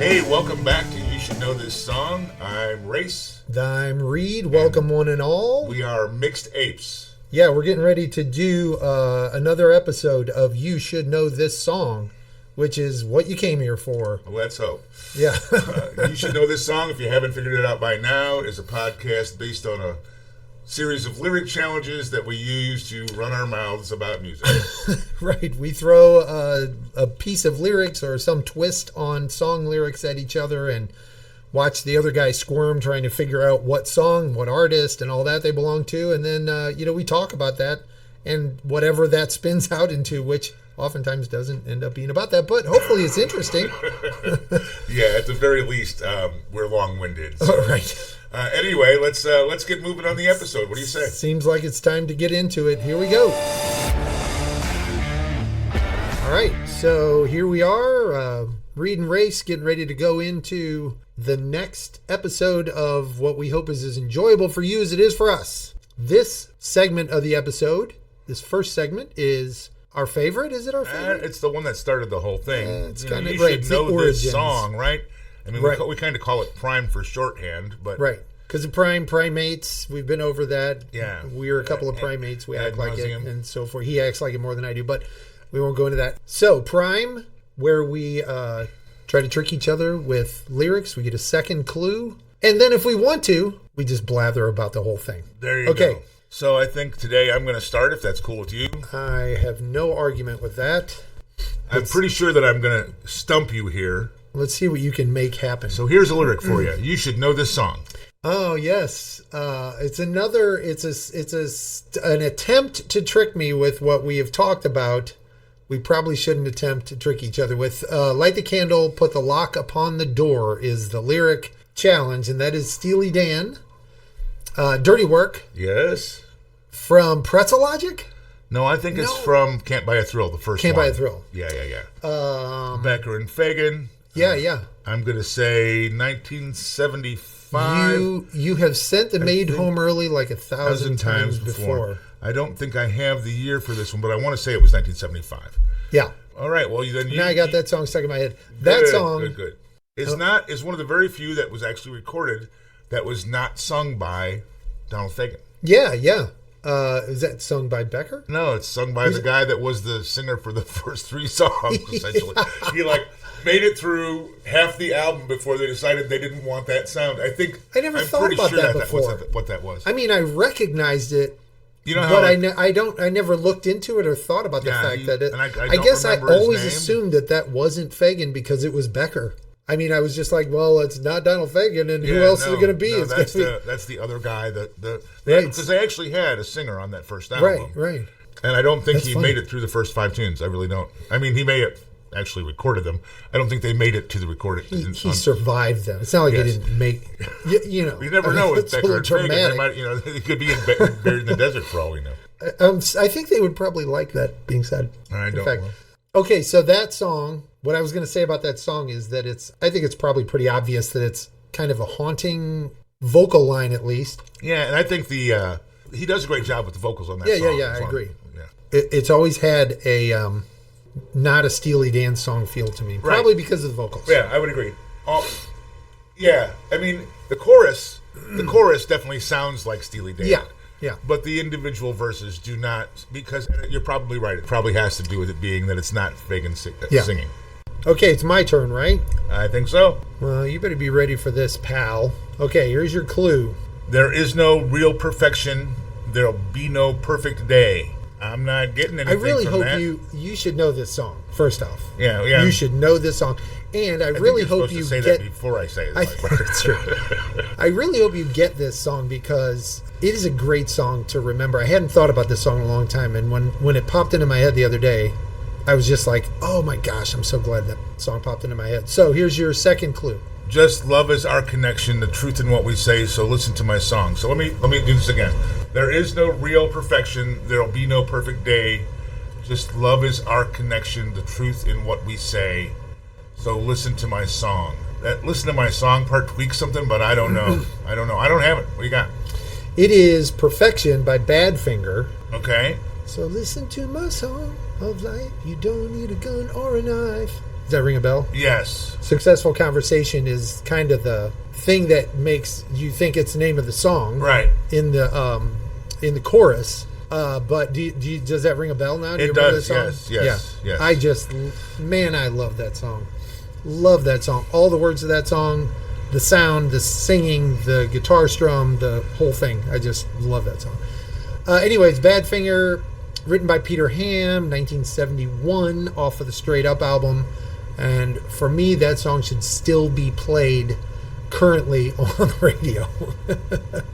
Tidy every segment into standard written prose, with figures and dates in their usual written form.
Hey, welcome back to You Should Know This Song. I'm Race. I'm Reed. Welcome one and all. We are Mixed Apes. Yeah, we're getting ready to do another episode of You Should Know This Song, which is what you came here for. Let's hope. Yeah. You Should Know This Song, if you haven't figured it out by now, is a podcast based on a series of lyric challenges that we use to run our mouths about music. Right. We throw a piece of lyrics or some twist on song lyrics at each other and watch the other guy squirm trying to figure out what song, what artist, and all that they belong to. And then, we talk about that and whatever that spins out into, which oftentimes doesn't end up being about that. But hopefully it's interesting. Yeah, at the very least, we're long-winded. So. All right. Anyway, let's get moving on the episode. What do you say? Seems like it's time to get into it. Here we go. All right, so here we are, Reed and Race, getting ready to go into the next episode of what we hope is as enjoyable for you as it is for us. This segment of the episode, this first segment, is our favorite. Is it our favorite? It's the one that started the whole thing. Yeah, it's kind of you right. should know origins. This song, right? I mean, right. we kind of call it Prime for shorthand, but right. Because of primates, we've been over that. Yeah. We're a couple of primates. We act like it and so forth. He acts like it more than I do, but we won't go into that. So, Prime, where we try to trick each other with lyrics. We get a second clue. And then if we want to, we just blather about the whole thing. There you go. So I think today I'm going to start, if that's cool with you. I have no argument with that. I'm pretty sure that I'm going to stump you here. Let's see what you can make happen. So here's a lyric for you. You should know this song. Oh, yes. It's an attempt to trick me with what we have talked about. We probably shouldn't attempt to trick each other with. Light the candle, put the lock upon the door is the lyric challenge, and that is Steely Dan. Dirty Work. Yes. From Pretzel Logic? No, I think it's from Can't Buy a Thrill, the first Can't one. Buy a Thrill. Yeah. Becker and Fagan. Yeah. I'm going to say 1975. You have sent the maid home early like 1,000 times before. I don't think I have the year for this one, but I want to say it was 1975. Yeah. All right. Well, now I got that song stuck in my head. That song. Good. It's one of the very few that was actually recorded that was not sung by Donald Fagen. Yeah. Is that sung by Becker? No, it's sung by the guy that was the singer for the first three songs, essentially. He made it through half the album before they decided they didn't want that sound. I'm thought about that before. What that was. I mean, I recognized it. You know how? But I never looked into it or thought about the fact that it. I guess I always assumed that wasn't Fagen because it was Becker. I mean, I was just like, well, it's not Donald Fagen, and who else is it going to be? No, that's the other guy because they actually had a singer on that first album. Right. And I don't think he made it through the first 5 tunes. I really don't. I mean, he may have actually recorded them. I don't think they made it to the recording. He survived them. It's not like he didn't make. You never know with Becker and Fagen. They might, they could be buried in the desert for all we know. I think they would probably like that being said. I don't know. Okay, so that song, what I was going to say about that song is that I think it's probably pretty obvious that it's kind of a haunting vocal line at least. Yeah, and I think he does a great job with the vocals on that song. Yeah, I agree. Yeah. It's always had not a Steely Dan song feel to me, probably because of the vocals. Yeah, I would agree. Yeah, I mean, the chorus definitely sounds like Steely Dan. Yeah. But the individual verses do not, because you're probably right. It probably has to do with it being that it's not Fagen singing. Okay, it's my turn, right? I think so. Well, you better be ready for this, pal. Okay, here's your clue. There is no real perfection. There'll be no perfect day. I'm not getting anything from that. I really hope you should know this song, first off. Yeah. You should know this song. And I really hope you say get... that before I say it. That's true. I really hope you get this song because it is a great song to remember. I hadn't thought about this song in a long time, and when it popped into my head the other day, I was just like, oh my gosh, I'm so glad that song popped into my head. So here's your second clue. Just love is our connection, the truth in what we say, so listen to my song. So let me do this again. There is no real perfection. There'll be no perfect day. Just love is our connection, the truth in what we say. So listen to my song. That listen to my song part tweaks something, but I don't know. I don't have it. What do you got? It is Perfection by Badfinger. Okay. So listen to my song of life. You don't need a gun or a knife. Does that ring a bell? Yes. Successful Conversation is kind of the thing that makes you think it's the name of the song, Right. In the chorus. But does that ring a bell now? Do you It remember does. the song? Yes. Yes. I love that song. Love that song. All the words of that song, the sound, the singing, the guitar strum, the whole thing. I just love that song. Anyways, Badfinger, written by Peter Ham, 1971, off of the Straight Up album. And for me, that song should still be played currently on the radio.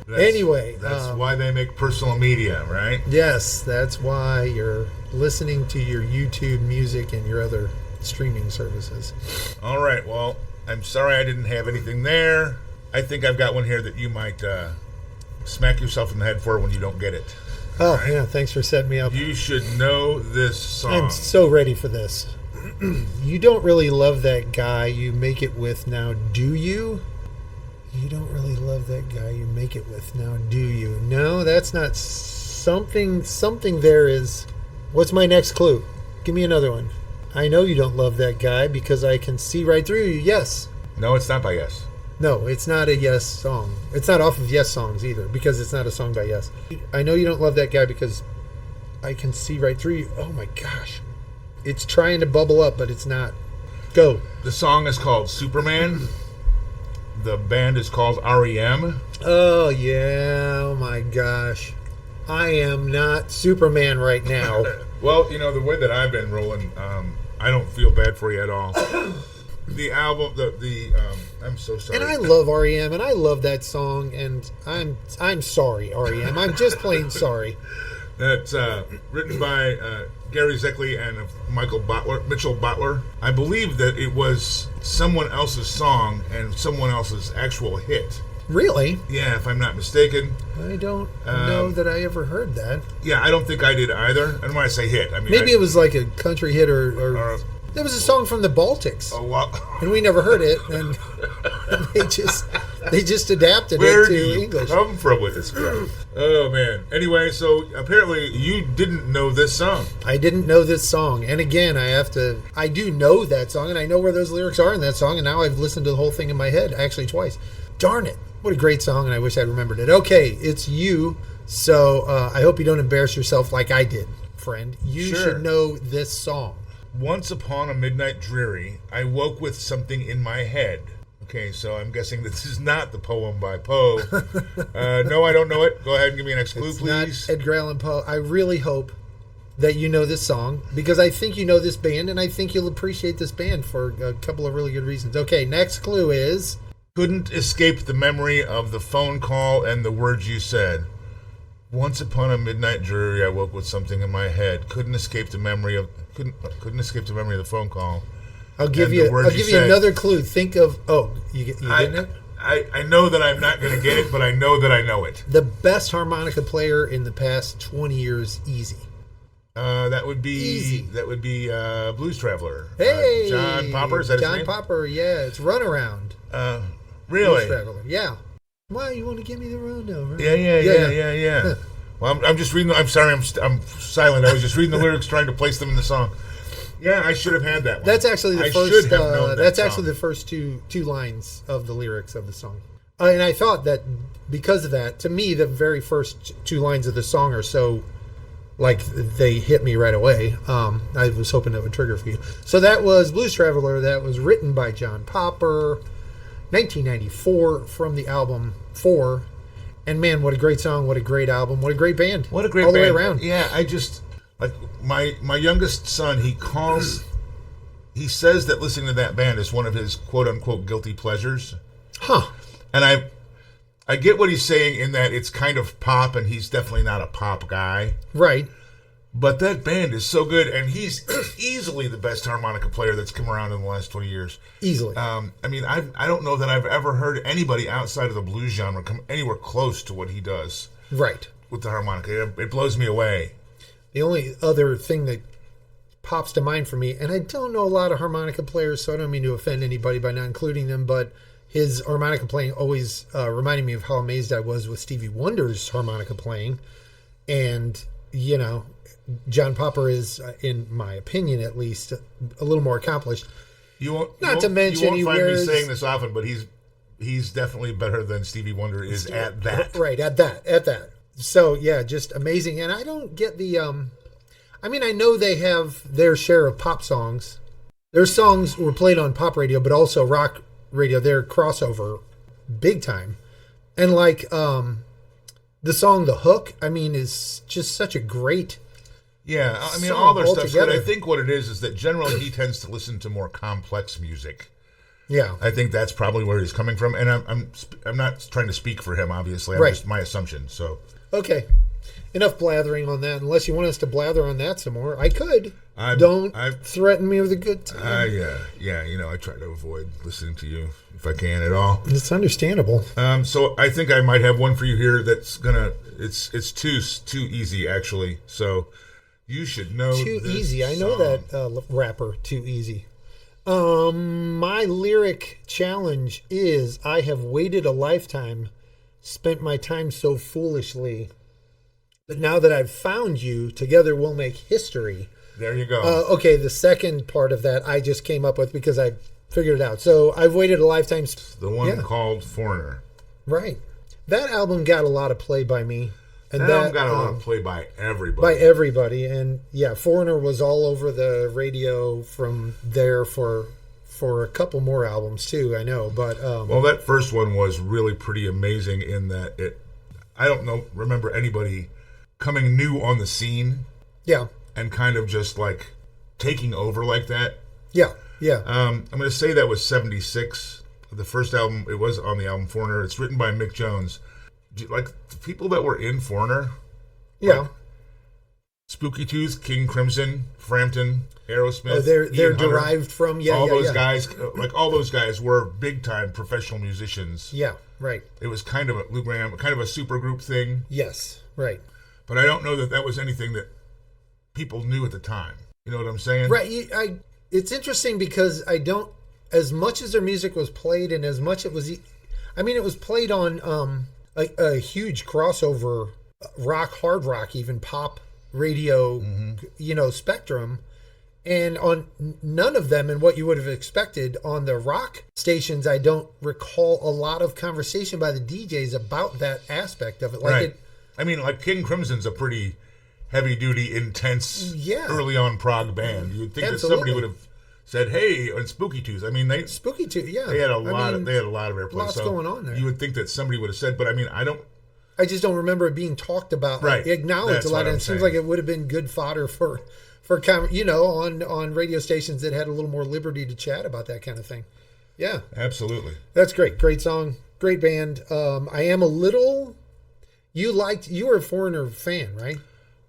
That's why they make personal media, right? Yes, that's why you're listening to your YouTube music and your other streaming services. All right. Well, I'm sorry I didn't have anything there. I think I've got one here that you might smack yourself in the head for when you don't get it. Oh, right. Yeah. Thanks for setting me up. You should know this song. I'm so ready for this. You don't really love that guy you make it with now, do you? You don't really love that guy you make it with now, do you? No, that's not something. Something there is. What's my next clue? Give me another one. I know you don't love that guy because I can see right through you. Yes. No, it's not by Yes. No, it's not a Yes song. It's not off of Yes songs either because it's not a song by Yes. I know you don't love that guy because I can see right through you. Oh my gosh. It's trying to bubble up, but it's not. Go. The song is called Superman. The band is called REM. Oh, yeah. Oh my gosh. I am not Superman right now. Well, the way that I've been rolling, I don't feel bad for you at all. The album, I'm so sorry. And I love REM, and I love that song, and I'm sorry, REM. I'm just plain sorry. That's written by Gary Zeckley and Mitchell Butler. I believe that it was someone else's song and someone else's actual hit. Really? Yeah, if I'm not mistaken. I don't know that I ever heard that. Yeah, I don't think I did either. And when I say hit, I mean... Maybe it was like a country hit or there was a song from the Baltics. Oh, wow. And we never heard it. And they just adapted Where it to do you English. come from with this crap? Oh, man. Anyway, so apparently you didn't know this song. I didn't know this song. And again, I do know that song, and I know where those lyrics are in that song, and now I've listened to the whole thing in my head, actually twice. Darn it. What a great song, and I wish I remembered it. Okay, it's you. So I hope you don't embarrass yourself like I did, friend. You should know this song. Once upon a midnight dreary, I woke with something in my head. Okay, so I'm guessing this is not the poem by Poe. No, I don't know it. Go ahead and give me an next clue, please. Not Edgar Allan Poe. I really hope that you know this song because I think you know this band, and I think you'll appreciate this band for a couple of really good reasons. Okay, next clue is... Couldn't escape the memory of the phone call and the words you said. Once upon a midnight dreary, I woke with something in my head. Couldn't escape the memory of the phone call. I'll give you another clue. Think of you getting it? I know that I'm not going to get it, but I know that I know it. The best harmonica player in the past 20 years, easy. That would be easy. That would be Blues Traveler. Hey, John Popper. Is that his name? John Popper. Yeah, it's Runaround. Really? Blues Traveler. Yeah. Why you want to give me the rundown? Right? Yeah. Well, I'm just reading. I'm sorry. I'm silent. I was just reading the lyrics, trying to place them in the song. Yeah, I should have had that one. That's actually the first. Should have known that's song. Actually the first two lines of the lyrics of the song. And I thought that because of that, to me, the very first two lines of the song are so, like, they hit me right away. I was hoping that would trigger for you. So that was Blues Traveler. That was written by John Popper, 1994, from the album 4. And man, what a great song! What a great album! What a great band! What a great all band. the way around. Yeah, I just like my youngest son. He says that listening to that band is one of his quote unquote guilty pleasures. Huh. And I get what he's saying in that it's kind of pop, and he's definitely not a pop guy. Right. But that band is so good, and he's easily the best harmonica player that's come around in the last 20 years. Easily. I mean, I don't know that I've ever heard anybody outside of the blues genre come anywhere close to what he does. Right. With the harmonica. It blows me away. The only other thing that pops to mind for me, and I don't know a lot of harmonica players, so I don't mean to offend anybody by not including them, but his harmonica playing always reminded me of how amazed I was with Stevie Wonder's harmonica playing. And, you know, John Popper is, in my opinion at least, a little more accomplished. Not to mention you won't he find wears... me saying this often, but he's definitely better than Stevie Wonder is at that. Right, at that. So, yeah, just amazing. And I don't get the... I mean, I know they have their share of pop songs. Their songs were played on pop radio, but also rock radio. They're crossover big time. And like the song The Hook, I mean, is just such a great... Yeah, I mean, song all their stuff. But altogether. I think what it is that generally he tends to listen to more complex music. Yeah. I think that's probably where he's coming from, and I'm not trying to speak for him. Obviously, I'm Right. just my assumption. So Okay. Enough blathering on that. Unless you want us to blather on that some more, I could. Don't threaten me with a good time. Yeah. You know, I try to avoid listening to you if I can at all. It's understandable. So I think I might have one for you here that's gonna. It's too easy actually. So you should know. Too this Easy. I know song. that rapper. Too Easy. My lyric challenge is: I have waited a lifetime, spent my time so foolishly, but now that I've found you, together we'll make history. There you go. Okay, the second part of that I just came up with because I figured it out. So I've waited a lifetime. The one called Foreigner. Right. That album got a lot of play by me. And That album got a lot of play by everybody. By everybody. And yeah, Foreigner was all over the radio from there for a couple more albums too, I know. But well, that first one was really pretty amazing in that I don't remember anybody coming new on the scene. Yeah. And kind of just like taking over like that. Yeah. I'm going to say that was 76. The first album, it was on the album Foreigner. It's written by Mick Jones. Like the people that were in Foreigner. Yeah. Like Spooky Tooth, King Crimson, Frampton, Aerosmith. Oh, they're Ian Hunter, derived from all those guys. Like all those guys were big time professional musicians. Yeah, right. It was kind of a Lou Gramm, kind of a super group thing. Yes, right. But I don't know that was anything that people knew at the time. You know what I'm saying? Right. It's interesting because I don't, as much as their music was played and as much it was, it was played on a huge crossover rock, hard rock, even pop radio, spectrum. And on none of them, and what you would have expected on the rock stations, I don't recall a lot of conversation by the DJs about that aspect of it. Like right. Like King Crimson's a pretty heavy-duty, intense, early on prog band. You'd think that somebody would have said, "Hey," on Spooky Tooth. Spooky Tooth, yeah, they had a lot of airplay. Lots going on there. You would think that somebody would have said, but I just don't remember it being talked about, acknowledged a lot, and it seems like it would have been good fodder for on radio stations that had a little more liberty to chat about that kind of thing. Yeah, absolutely. That's great song, great band. I am a little. You were a Foreigner fan, right?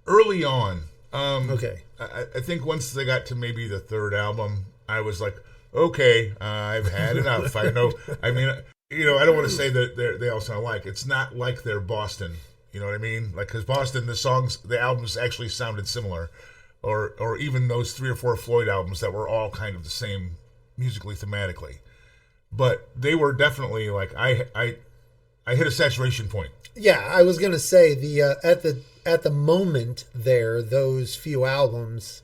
Early on. Okay. I think once they got to maybe the third album, I was like, okay, I've had enough. I know. I don't want to say that they all sound alike. It's not like they're Boston. You know what I mean? Like, because Boston, the albums actually sounded similar, or even those 3 or 4 Floyd albums that were all kind of the same musically, thematically. But they were definitely like I hit a saturation point. Yeah, I was gonna say at the moment there, those few albums,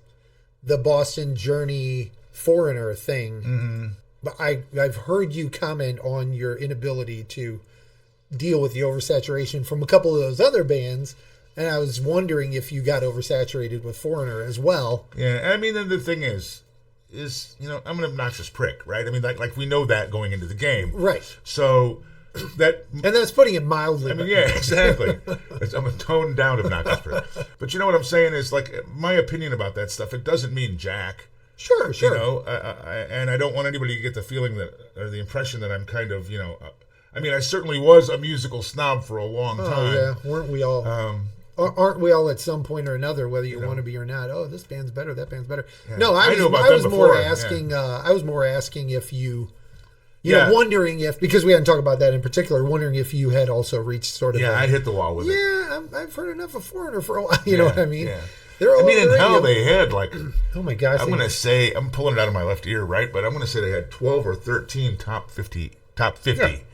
the Boston Journey Foreigner thing. Mm-hmm. But I've heard you comment on your inability to deal with the oversaturation from a couple of those other bands, and I was wondering if you got oversaturated with Foreigner as well. Yeah, then the thing is I'm an obnoxious prick, right? Like we know that going into the game, right? So. And that's putting it mildly. Yeah, exactly. I'm a toned down obnoxious prick. But you know what I'm saying is, like, my opinion about that stuff, it doesn't mean jack. Sure. And I don't want anybody to get the feeling or the impression that I'm kind of, I certainly was a musical snob for a long time. Yeah, weren't we all? Aren't we all at some point or another, whether you want to be or not? Oh, this band's better, that band's better. Yeah. No, I was more asking. I was more asking if you. Wondering if, because we hadn't talked about that in particular, wondering if you had also reached sort of. Yeah, I hit the wall with it. Yeah, I've heard enough of Foreigner for a while. You know what I mean? Yeah. In hell they had like. Oh my gosh! I'm going to say, I'm pulling it out of my left ear, right? But I'm going to say they had 12 or 13 top 50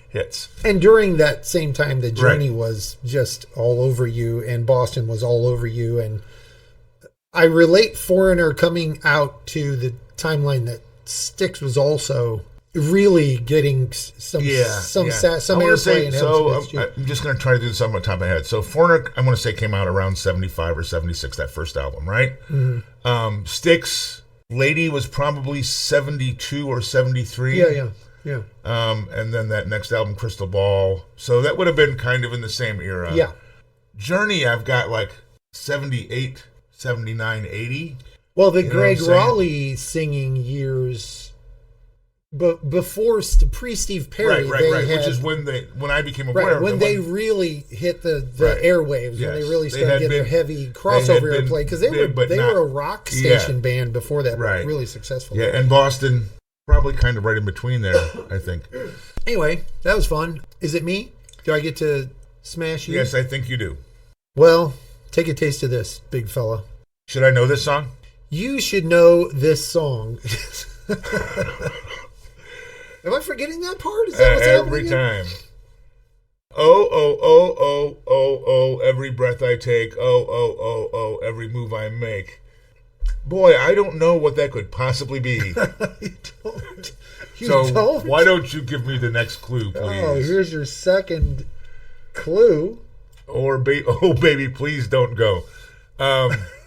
hits. And during that same time, the Journey was just all over you, and Boston was all over you, and I relate Foreigner coming out to the timeline that Styx was also really getting some airplay and I'm just going to try to do this off my top of my head. So Foreigner, I'm going to say came out around 75 or 76, that first album, right? Mm-hmm. Styx, Lady was probably 72 or 73. Yeah. And then that next album, Crystal Ball. So that would have been kind of in the same era. Yeah. Journey, I've got like 78, 79, 80. Well, the Greg Raleigh singing years, but before pre-Steve Perry, right. Which is when I became aware of when they really hit the airwaves, when they really started getting their heavy crossover airplay, because they were a rock station band before that, but really successful. Yeah, and Boston, probably kind of right in between there, I think. Anyway, that was fun. Is it me? Do I get to smash you? Yes, I think you do. Well, take a taste of this, big fella. Should I know this song? You should know this song. Am I forgetting that part? Is that what's every time? Oh, every breath I take. Oh, every move I make. Boy, I don't know what that could possibly be. You don't? Why don't you give me the next clue, please? Oh, here's your second clue. Or, baby, please don't go.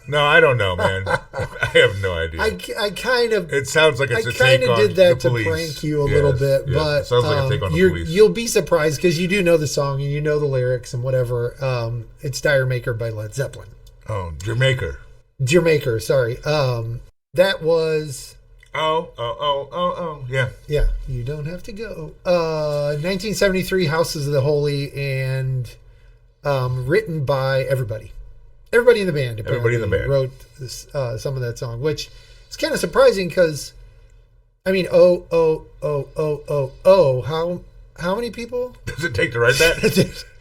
No, I don't know, man. I have no idea. I kind of. It sounds like it's a take on the police. I kind of did that to prank you a little bit, but sounds like a take on the police. You'll be surprised because you do know the song and you know the lyrics and whatever. It's "Dire Maker" by Led Zeppelin. Oh, Jamaica. Sorry. That was. Oh, yeah. Yeah, you don't have to go. 1973, Houses of the Holy, and written by everybody. Everybody in the band, apparently, wrote this, some of that song, which is kind of surprising because, I mean, how many people? Does it take to write that?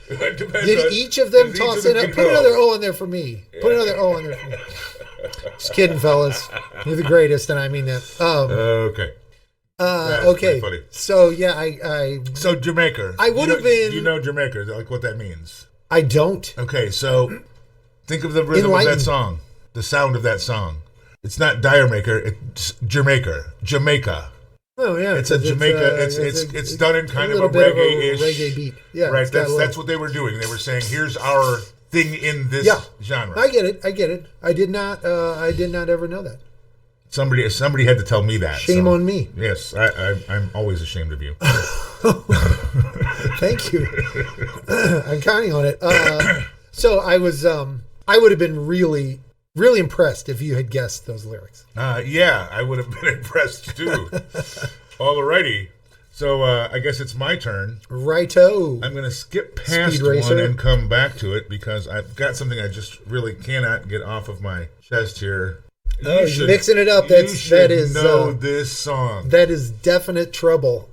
Did each of them toss in? Put another O in there for me. Put another O in there for me. Just kidding, fellas. You're the greatest, and I mean that. Okay. Okay. Funny. So, yeah, So, Jamaica. I would have been... Do you know Jamaica? Like what that means? I don't. Okay, so... Think of the rhythm of that song, the sound of that song. It's not Dire Maker, it's Jamaica. Oh yeah, it's a Jamaica. It's done in kind of a reggae-ish reggae beat. Yeah, right. That's what they were doing. They were saying, "Here's our thing in this genre." I get it. I did not ever know that. Somebody had to tell me that. Shame on me. Yes, I'm always ashamed of you. Thank you. I'm counting on it. So I would have been really, really impressed if you had guessed those lyrics. Yeah, I would have been impressed too. Alrighty. So I guess it's my turn. Righto. I'm going to skip past one and come back to it because I've got something I just really cannot get off of my chest here. You're mixing it up. That is know this song. That is definite trouble.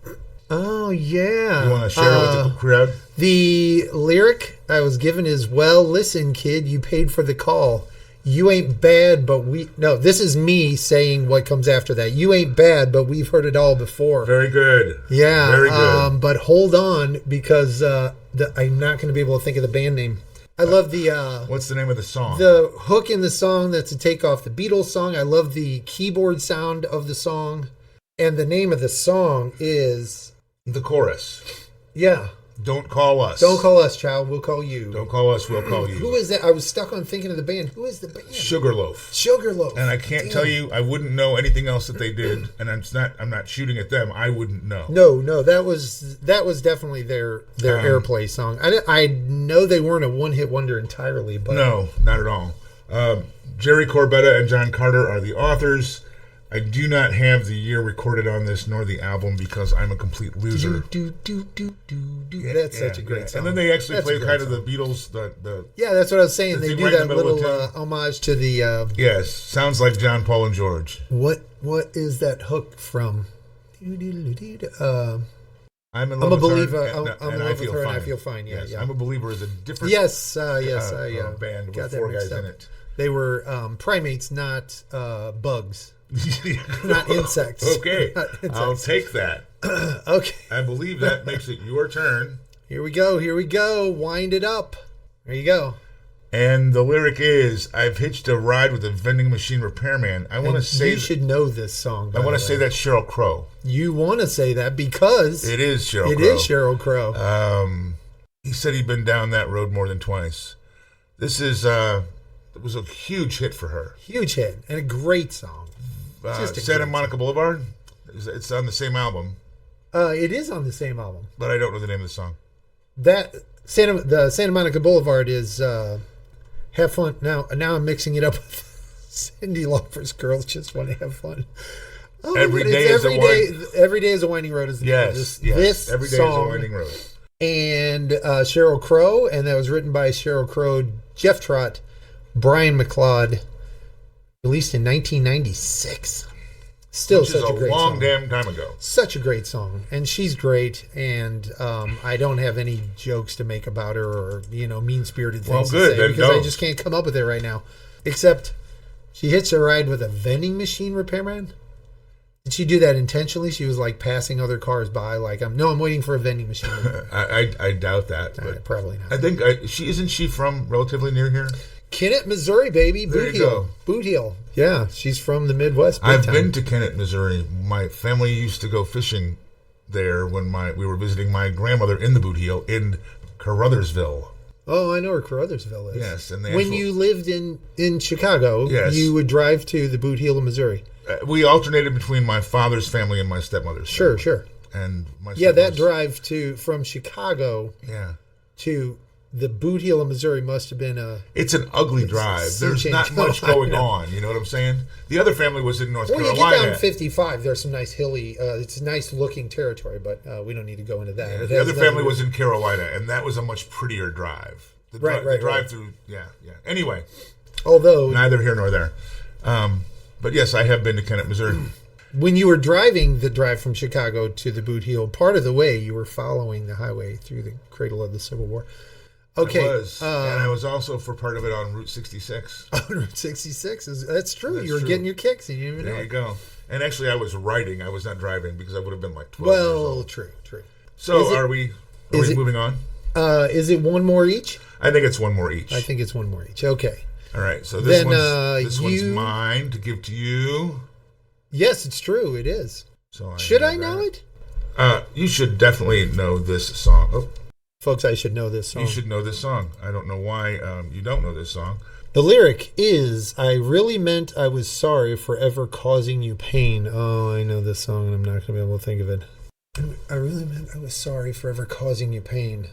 Oh, yeah. You want to share it with the crowd? The lyric I was given is, well, listen, kid, you paid for the call. You ain't bad, but we... No, this is me saying what comes after that. You ain't bad, but we've heard it all before. Very good. Yeah. Very good. But hold on, because I'm not going to be able to think of the band name. I love the... what's the name of the song? The hook in the song that's a take off the Beatles song. I love the keyboard sound of the song. And the name of the song is... The chorus. Yeah. Don't call us. Don't call us, child. We'll call you. Don't call us. We'll call you. Who is that? I was stuck on thinking of the band. Who is the band? Sugarloaf. Sugarloaf. And I can't tell you. I wouldn't know anything else that they did. And I'm not shooting at them. I wouldn't know. No. That was definitely their airplay song. I know they weren't a one-hit wonder entirely, but no, not at all. Jerry Corbetta and John Carter are the authors. I do not have the year recorded on this nor the album because I'm a complete loser. That's such a great song. And then they actually play kind of the Beatles. Yeah, that's what I was saying. They do that little homage to the... yes, sounds like John, Paul, and George. What is that hook from? I'm a believer. I'm in love with her and I feel fine. Yeah, yes, yeah. I'm a believer is a different band with four guys in it. They were primates, not bugs. Not insects. Okay. Not insects. I'll take that. Okay. I believe that makes it your turn. Here we go. Wind it up. There you go. And the lyric is, I've hitched a ride with a vending machine repairman. I want to say... You should know this song, I want to say that's Sheryl Crow. You want to say that because... It is Sheryl Crow. It is Sheryl Crow. He said he'd been down that road more than twice. This is... it was a huge hit for her. Huge hit. And a great song. Santa Monica Boulevard? It's on the same album. It is on the same album. But I don't know the name of the song. The Santa Monica Boulevard is... Have fun. Now I'm mixing it up with Cyndi Lauper's Girls Just Want to Have Fun. Oh, every day is a winding road. Is the yes. This every day song. is a winding road. And Sheryl Crow, and that was written by Sheryl Crow, Jeff Trott, Brian McLeod, released in 1996. Still Which such is a great long song. damn time ago. Such a great song, and she's great. And I don't have any jokes to make about her, or mean-spirited things to say because I just can't come up with it right now. Except she hits a ride with a vending machine repairman. Did she do that intentionally? She was like passing other cars by, like I'm waiting for a vending machine. I doubt that. But probably not. I think isn't she from relatively near here? Kennett, Missouri, baby. Boot Heel. Boot Heel. Yeah, she's from the Midwest. I've been to Kennett, Missouri. My family used to go fishing there when we were visiting my grandmother in the Boot Heel in Caruthersville. Oh, I know where Caruthersville is. Yes, and when you lived in Chicago, yes, you would drive to the Boot Heel of Missouri. We alternated between my father's family and my stepmother's. Sure. And my that drive from Chicago. Yeah. To the Boot Heel of Missouri must have been It's an ugly drive. There's not much going on. You know what I'm saying? The other family was in North Carolina. Well, you get down 55. There's some nice hilly. It's nice looking territory, but we don't need to go into that. Yeah, the other family was in Carolina, and that was a much prettier drive. The drive through. Yeah. Anyway, although neither here nor there. But yes, I have been to Kennett, Missouri. When you were driving the drive from Chicago to the Boot Heel, part of the way you were following the highway through the cradle of the Civil War. Okay. I was. And I was also for part of it on Route 66. On Route 66? That's true. You were true. Getting your kicks and you didn't even know. There you go. And actually, I was riding. I was not driving because I would have been like 12 years old. True. So are we moving on? Is it one more each? I think it's one more each. I think it's one more each. Okay. All right. So this one's mine to give to you. Yes, it's true. It is. So should I know it? You should definitely know this song. Oh. Folks, I should know this song. You should know this song. I don't know why you don't know this song. The lyric is, I really meant I was sorry for ever causing you pain. Oh, I know this song and I'm not going to be able to think of it. I really meant I was sorry for ever causing you pain.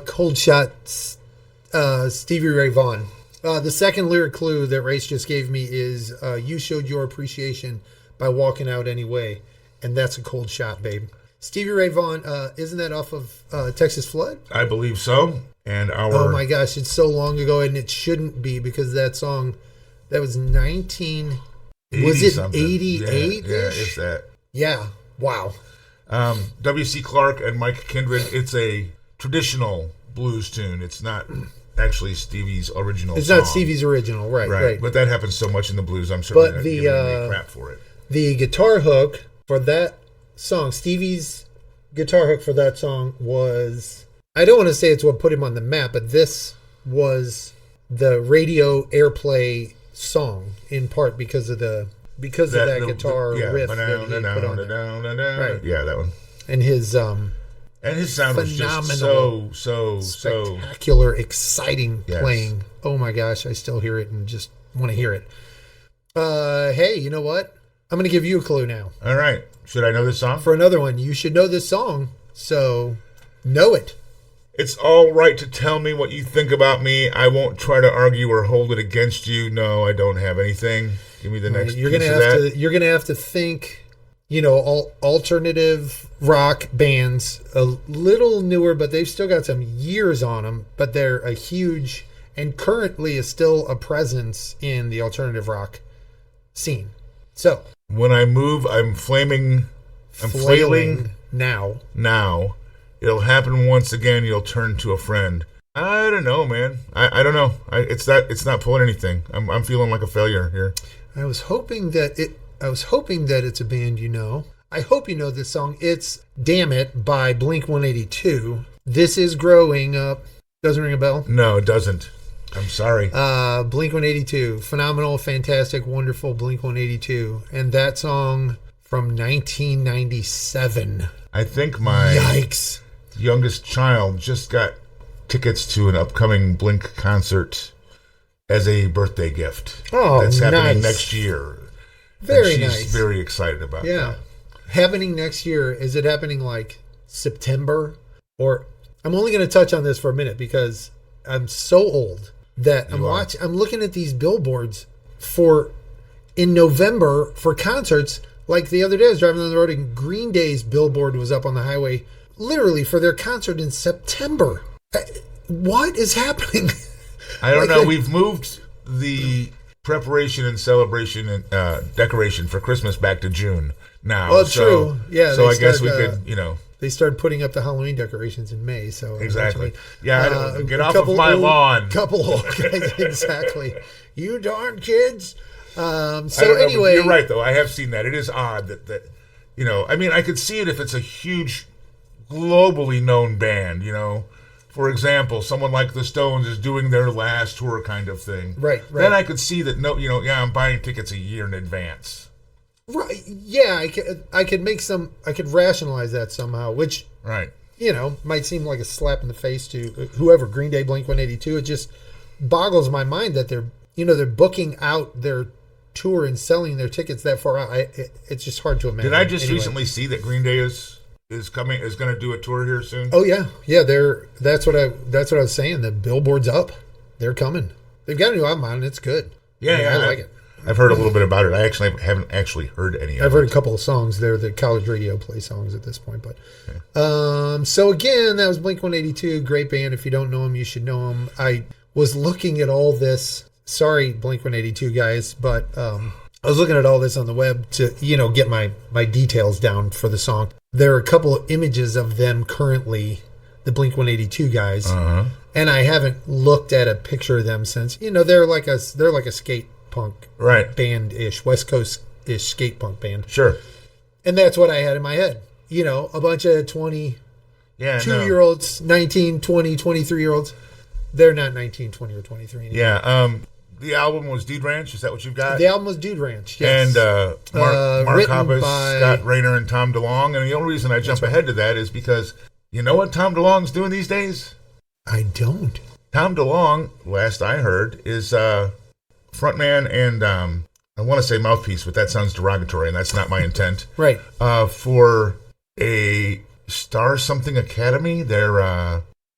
Cold Shot, Stevie Ray Vaughan. The second lyric clue that Race just gave me is, you showed your appreciation by walking out anyway. And that's a cold shot, babe. Stevie Ray Vaughan, isn't that off of Texas Flood? I believe so. And oh my gosh, it's so long ago, and it shouldn't be because that song, that was 88? Yeah, if that. Yeah, wow. W.C. Clark and Mike Kindred, it's a traditional blues tune. It's not actually Stevie's original It's song. not Stevie's original, right. But that happens so much in the blues, I'm certainly not giving any crap for it. The guitar hook for that song, Stevie's guitar hook for that song was, I don't want to say it's what put him on the map, but this was the radio airplay song in part because of that guitar riff that he put on there. Right. Yeah, that one. And his sound was just so spectacular, exciting playing. Oh my gosh, I still hear it and just want to hear it. Hey, you know what? I'm going to give you a clue now. All right. Should I know this song? For another one, you should know this song, so know it. It's all right to tell me what you think about me. I won't try to argue or hold it against you. No, I don't have anything. Give me the next piece of that. You're going to have to think, alternative rock bands, a little newer, but they've still got some years on them, but they're a huge and currently is still a presence in the alternative rock scene. So, when I move, I'm flailing now. It'll happen once again. You'll turn to a friend. I don't know, man. I don't know. It's not pulling anything. I'm feeling like a failure here. I was hoping that it's a band you know. I hope you know this song. It's "Damn It" by Blink-182. This is Growing Up. Doesn't ring a bell? No, it doesn't. I'm sorry. Blink-182, phenomenal, fantastic, wonderful Blink-182, and that song from 1997. I think my Yikes! youngest child just got tickets to an upcoming Blink concert as a birthday gift. Oh, that's happening nice. next year. Very and she's nice. very excited about that. Happening next year. Is it happening like September? Or I'm only going to touch on this for a minute because I'm so old that I'm looking at these billboards in November for concerts. Like the other day, I was driving on the road and Green Day's billboard was up on the highway, literally for their concert in September. What is happening? I don't know. We've moved the preparation and celebration and decoration for Christmas back to June now. Well, true. Yeah. So I guess we could, They started putting up the Halloween decorations in May. So exactly. Yeah. Get off of my lawn. Couple old guys. Exactly. You darn kids. So anyway, you're right though. I have seen that. It is odd that I mean, I could see it if it's a huge, globally known band. For example, someone like the Stones is doing their last tour kind of thing. Right. Then I could see that. I'm buying tickets a year in advance. Right. Yeah. I could rationalize that somehow, which right. Might seem like a slap in the face to whoever, Green Day, Blink-182. It just boggles my mind that they're booking out their tour and selling their tickets that far out. It's just hard to imagine. Did I just recently see that Green Day is going to do a tour here soon? Oh yeah. That's what I was saying. The billboard's up. They're coming. They've got a new album out and it's good. I like it. I've heard a little bit about it. I actually haven't heard any of it. I've heard a couple of songs. They're the college radio play songs at this point. But so again, that was Blink-182, great band. If you don't know them, you should know them. I was looking at all this. Sorry, Blink-182 guys, but I was looking at all this on the web to get my details down for the song. There are a couple of images of them currently, the Blink-182 guys, and I haven't looked at a picture of them since. They're like a skate punk band-ish, West Coast-ish skate punk band. Sure. And that's what I had in my head. A bunch of 22-year-olds, 19, 20, 23-year-olds. They're not 19, 20, or 23 anymore. Yeah. The album was Dude Ranch. Is that what you've got? The album was Dude Ranch, yes. And Mark Hoppus, by Scott Rayner, and Tom DeLonge. And the only reason I jump ahead to that is because you know what Tom DeLonge's doing these days? I don't. Tom DeLonge, last I heard, is frontman and I want to say mouthpiece, but that sounds derogatory, and that's not my intent. Right. For a Star Something Academy, they're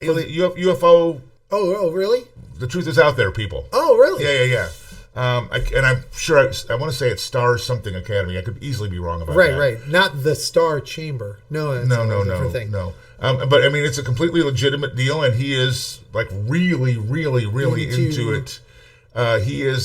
UFO. Oh, really? The truth is out there, people. Oh, really? Yeah. And I'm sure I want to say it's Star Something Academy. I could easily be wrong about that. Right. Not the Star Chamber. No. But I mean, it's a completely legitimate deal, and he is like really, really, really into it. You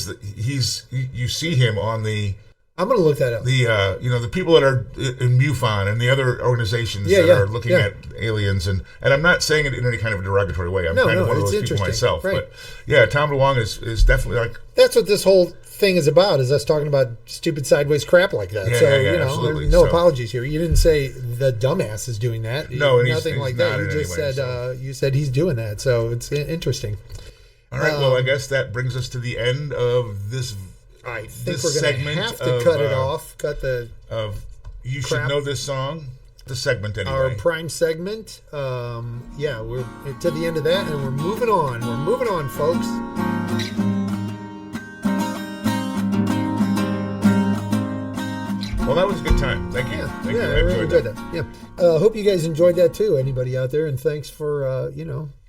see him on the. I'm going to look that up. The people that are in MUFON and the other organizations that are looking at aliens, and I'm not saying it in any kind of a derogatory way. I'm kind of one of those people myself. Right. But yeah, Tom DeLonge is definitely like. That's what this whole thing is about, is us talking about stupid sideways crap like that. Absolutely. There's no apologies here. You didn't say the dumbass is doing that. No, nothing like that. You just said you said he's doing that. So it's interesting. All right. Well, I guess that brings us to the end of this. I think we're going to have to cut it off. Cut the You Should Know This Song. The segment anyway. Our prime segment. We're to the end of that, and we're moving on. We're moving on, folks. Well, that was a good time. Thank you. Thank you. I really enjoyed that. Yeah. Hope you guys enjoyed that too. Anybody out there, and thanks for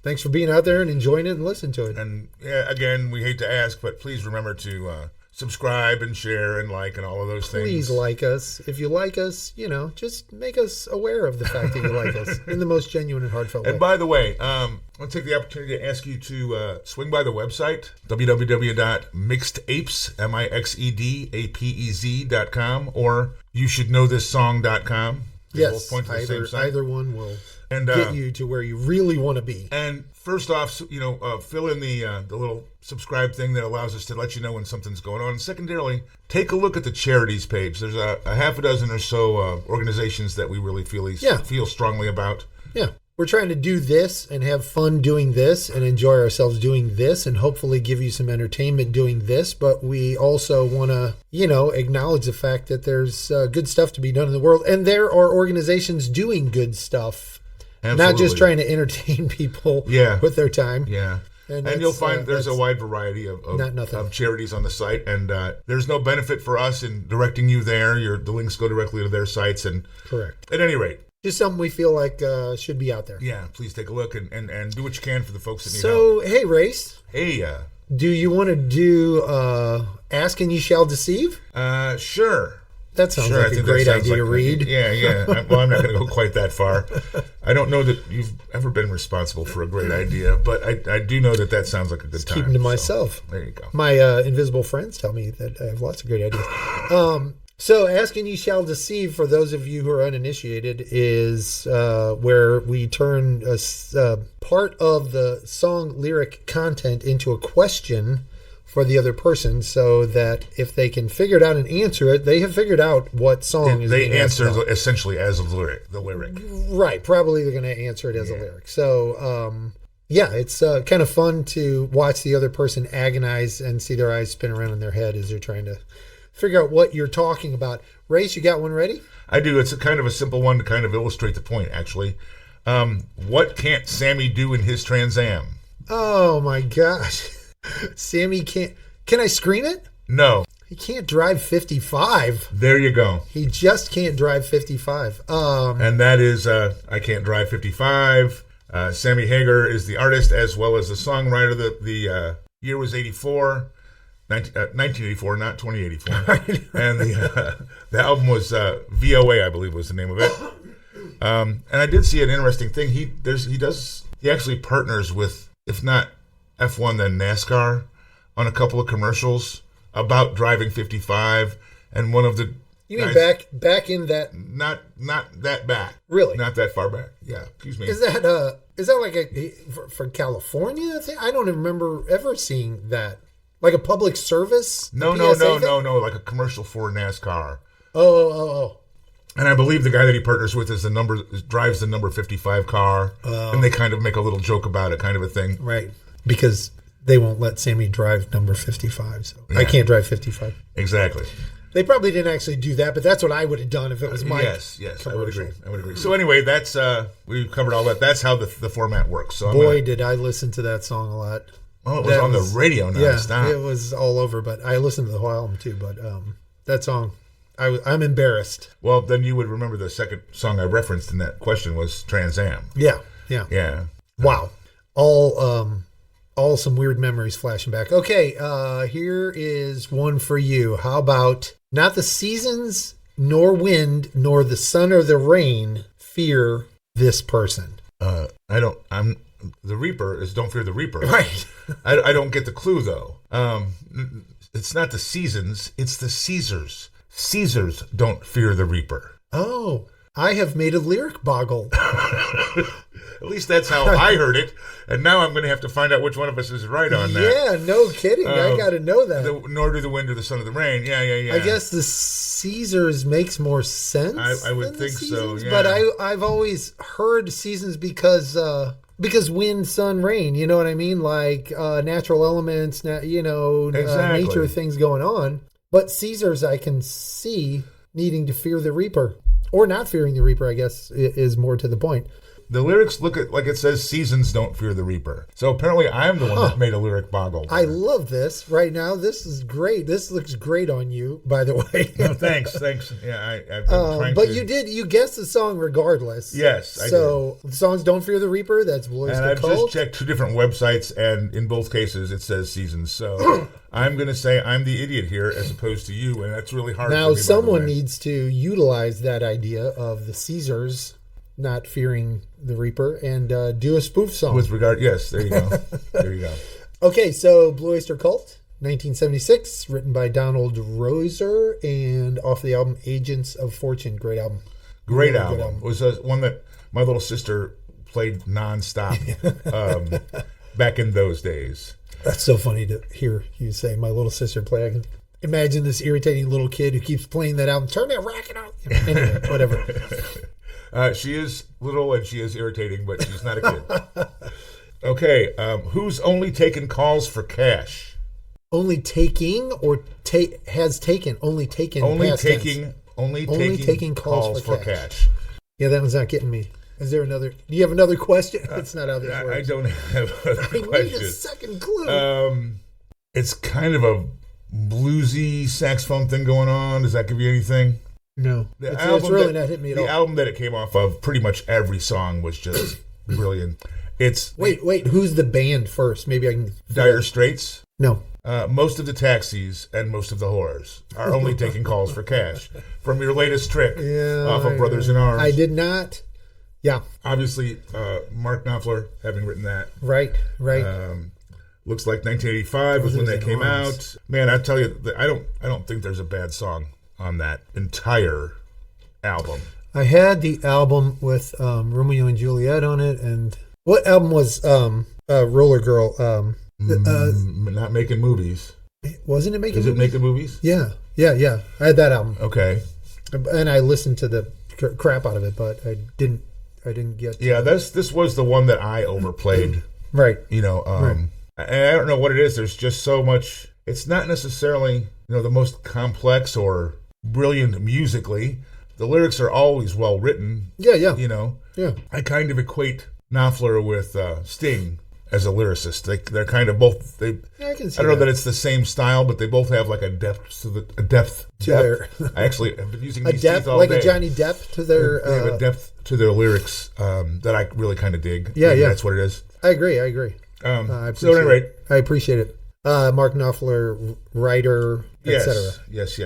thanks for being out there and enjoying it and listening to it. And again, we hate to ask, but please remember to subscribe and share and like and all of those things. Please like us. If you like us, just make us aware of the fact that you like us in the most genuine and heartfelt way. And by the way, I'll take the opportunity to ask you to swing by the website, www.mixedapes, MIXEDAPEZ.com, or youshouldknowthissong.com. Yes, both point to the same site. Either one will get you to where you really want to be. And first off, fill in the little subscribe thing that allows us to let you know when something's going on. And secondarily, take a look at the charities page. There's a half a dozen or so organizations that we really feel strongly about. Yeah. we're trying to do this and have fun doing this and enjoy ourselves doing this and hopefully give you some entertainment doing this. But we also want to, acknowledge the fact that there's good stuff to be done in the world. And there are organizations doing good stuff, Absolutely. not just trying to entertain people with their time. Yeah. And you'll find there's a wide variety of charities on the site, and there's no benefit for us in directing you there. The links go directly to their sites. And correct. At any rate. Just something we feel like should be out there. Yeah, please take a look and do what you can for the folks that need So, help. hey, Race. Hey. Do you want to do Ask and You Shall Deceive? Sure. That sounds like a great idea to read. Yeah. Well, I'm not going to go quite that far. I don't know that you've ever been responsible for a great idea, but I do know that sounds like a good time. Keep them to myself. So, there you go. My invisible friends tell me that I have lots of great ideas. So Ask and You Shall Deceive, for those of you who are uninitiated, is where we turn part of the song lyric content into a question for the other person, so that if they can figure it out and answer it, they have figured out what song is being asked about. They answer essentially as the lyric. Right. Probably they're going to answer it as a lyric. So, it's kind of fun to watch the other person agonize and see their eyes spin around in their head as they're trying to figure out what you're talking about. Race, you got one ready? I do. It's a kind of a simple one to kind of illustrate the point, actually. What can't Sammy do in his Trans Am? Oh, my gosh. Sammy can't... Can I scream it? No. He can't drive 55. There you go. He just can't drive 55. And that is I Can't Drive 55. Sammy Hagar is the artist as well as the songwriter. The year was 1984, not 2084. And the album was VOA, I believe was the name of it. And I did see an interesting thing. He actually partners with, if not F1, then NASCAR on a couple of commercials about driving 55, and one of the You mean back in that? Not that back. Really? Not that far back. Yeah. Excuse me. Is that like a for California thing? I don't remember ever seeing that. Like a public service? No. Like a commercial for NASCAR. Oh. And I believe the guy that he partners with drives the number 55 car, and they kind of make a little joke about it, kind of a thing. Right. Because they won't let Sammy drive number 55, so I can't drive 55. Exactly. They probably didn't actually do that, but that's what I would have done if it was my Yes, I would agree. So anyway, that's we've covered all that. That's how the format works. So did I listen to that song a lot. Oh, it was on the radio nonstop. Yeah, it was all over, but I listened to the whole album too. But that song, I'm embarrassed. Well, then you would remember the second song I referenced in that question was Trans Am. Yeah. Wow. All some weird memories flashing back. Okay, here is one for you. How about not the seasons, nor wind, nor the sun or the rain fear this person? The Reaper is Don't Fear the Reaper. Right. I don't get the clue, though. It's not the seasons, it's the Caesars. Caesars don't fear the Reaper. Oh, I have made a lyric boggle. At least that's how I heard it. And now I'm going to have to find out which one of us is right on that. Yeah, no kidding. I got to know that. Nor do the wind or the sun or the rain. Yeah. I guess the Caesars makes more sense. I would think so, yeah. But I've always heard seasons because wind, sun, rain. You know what I mean? Like natural elements, exactly. Nature things going on. But Caesars I can see needing to fear the Reaper. Or not fearing the Reaper, I guess, is more to the point. The lyrics look like it says seasons don't fear the Reaper. So apparently I'm the one that made a lyric boggle. I love this right now. This is great. This looks great on you, by the way. No, thanks. Yeah, I've been trying but you guessed the song regardless. Yes, I did. So the songs Don't Fear the Reaper, that's Blue Oyster Cult. And I've just checked two different websites, and in both cases it says seasons. So I'm going to say I'm the idiot here as opposed to you, and that's really hard now, for me, someone needs to utilize that idea of the Caesars not fearing the Reaper and do a spoof song. With regard, yes, there you go. There you go. Okay, so Blue Oyster Cult, 1976, written by Donald Roeser and off the album Agents of Fortune. Great album. Great album. It was one that my little sister played nonstop back in those days. That's so funny to hear you say my little sister play. I can imagine this irritating little kid who keeps playing that album. Turn that racket on. Anyway, whatever. She is little and she is irritating, but she's not a kid. Okay, who's only taken calls for cash? Only taking or has taken? Only taken. Only past taking. tense. Only taking calls for cash. Yeah, that one's not getting me. Is there another? Do you have another question? It's not how this works. I don't have a I question. need a second clue. It's kind of a bluesy saxophone thing going on. Does that give you anything? No. It's really not hitting me at all. The album that it came off of, pretty much every song was just brilliant. It's Wait. Who's the band first? Maybe I can. Dire Straits. No. Most of the taxis and most of the whores are only taking calls for cash. From your latest trick off of Brothers in Arms. I did not. Yeah. Obviously, Mark Knopfler having written that. Right. Looks like 1985 was when that came out. Man, I tell you, I don't think there's a bad song on that entire album. I had the album with Romeo and Juliet on it, and what album was Roller Girl? Not making movies. Wasn't it making? Is it making movies? Yeah. I had that album. Okay. And I listened to the crap out of it, but I didn't get. Yeah, this was the one that I overplayed. Right. And I don't know what it is. There's just so much. It's not necessarily the most complex or brilliant musically. The lyrics are always well written. Yeah. Yeah. I kind of equate Knopfler with Sting as a lyricist. They're kind of both. I can see. I don't know that it's the same style, but they both have like a depth to their. I actually have been using these teeth all like day. A Johnny Depp to their. They have a depth to their lyrics that I really kind of dig. Yeah. That's what it is. I agree. So at any rate, I appreciate it. Mark Knopfler, writer, etc. Yes.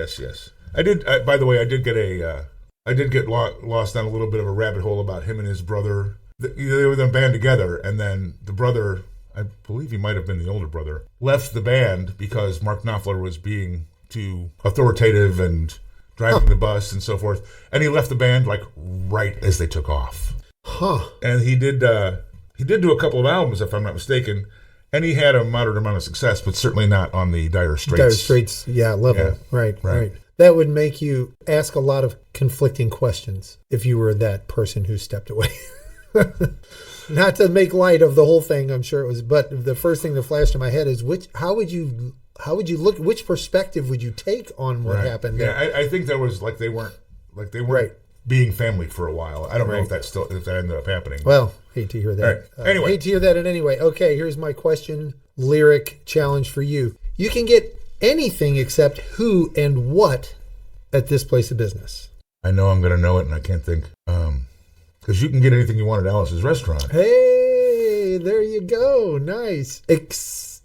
I did. By the way, I did get lost down a little bit of a rabbit hole about him and his brother. They were in a band together, and then the brother, I believe he might have been the older brother, left the band because Mark Knopfler was being too authoritative and driving the bus and so forth. And he left the band like right as they took off. Huh. And he did do a couple of albums, if I'm not mistaken, and he had a moderate amount of success, but certainly not on the Dire Straits. Level. Yeah. Right. That would make you ask a lot of conflicting questions if you were that person who stepped away. Not to make light of the whole thing, I'm sure it was, but the first thing that flashed in my head is how would you look? Which perspective would you take on what happened? Yeah, I think there was they weren't being family for a while. I don't know if that ended up happening. Well, hate to hear that. Right. Anyway, hate to hear that. Anyway, okay. Here's my question: lyric challenge for you. You can get anything except who and what at this place of business. I know I'm going to know it, and I can't think. Because you can get anything you want at Alice's restaurant. Hey, there you go. Nice.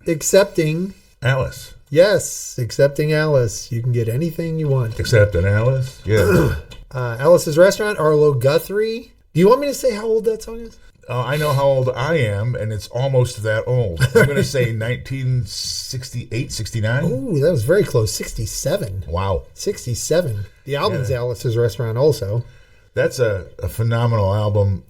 Accepting Alice. Yes, accepting Alice. You can get anything you want. Except an Alice? Yeah. Alice's Restaurant, Arlo Guthrie. Do you want me to say how old that song is? I know how old I am, and it's almost that old. I'm going to say 1968, 69. Ooh, that was very close. 67. Wow. 67. The album's Alice's Restaurant also. That's a phenomenal album.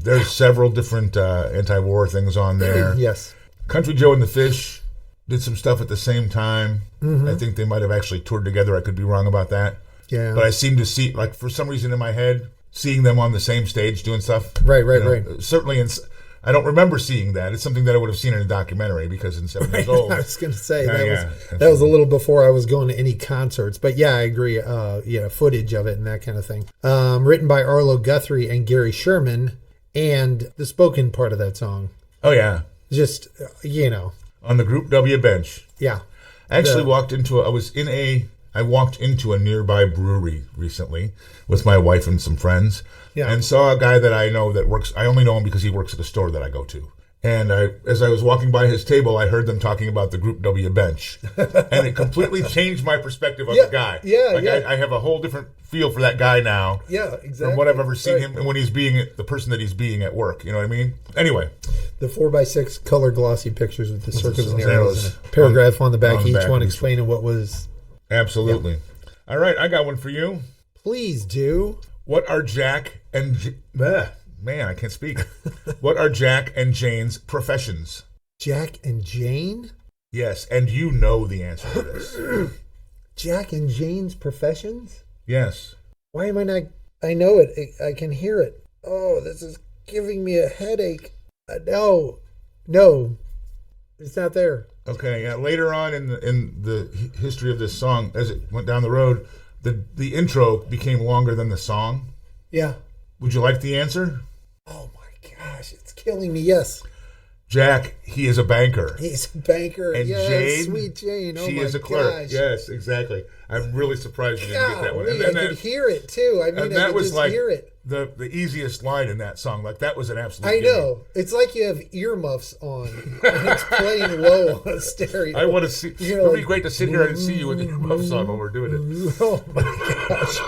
There's several different anti-war things on there. Yes. Country Joe and the Fish did some stuff at the same time. Mm-hmm. I think they might have actually toured together. I could be wrong about that. Yeah. But I seem to see, for some reason in my head, seeing them on the same stage doing stuff. Right. Certainly, I don't remember seeing that. It's something that I would have seen in a documentary because in 7 years old. I was going to say, that was a little before I was going to any concerts. But yeah, I agree. Footage of it and that kind of thing. Written by Arlo Guthrie and Gary Sherman, and the spoken part of that song. Oh, yeah. Just, On the Group W bench. Yeah. I actually walked into a nearby brewery recently with my wife and some friends, and saw a guy that I know that works. I only know him because he works at a store that I go to. And as I was walking by his table, I heard them talking about the Group W bench, and it completely changed my perspective of the guy. I have a whole different feel for that guy now. Yeah, exactly. From what I've ever seen him, and when he's being the person that he's being at work. You know what I mean? Anyway, the 4x6 color glossy pictures with the circles and arrows, and a paragraph on the back, each one explaining what was. Absolutely. Yeah. All right, I got one for you. Please do. What are Jack and man, I can't speak. What are Jack and Jane's professions? Jack and Jane? Yes, and you know the answer to this. Jack and Jane's professions? Yes. Why am I not I know it. I can hear it. Oh, this is giving me a headache. No, no, it's not there. Okay, yeah. Later on in the history of this song, as it went down the road, the intro became longer than the song. Yeah. Would you like the answer? Oh my gosh, it's killing me. Yes. Jack, he is a banker. He's a banker. And yes, Jane, sweet Jane. Oh she my is a clerk. gosh. Yes, exactly. I'm really surprised you didn't get that one. I could hear it too. I mean, and I that could was just like hear it. the easiest line in that song. Like that was an absolute. I gimme. know. It's like you have earmuffs on and it's playing low on a stereo. I want to see. You're It'd like, be great to sit here and see you with earmuffs on while we're doing it. Oh my gosh.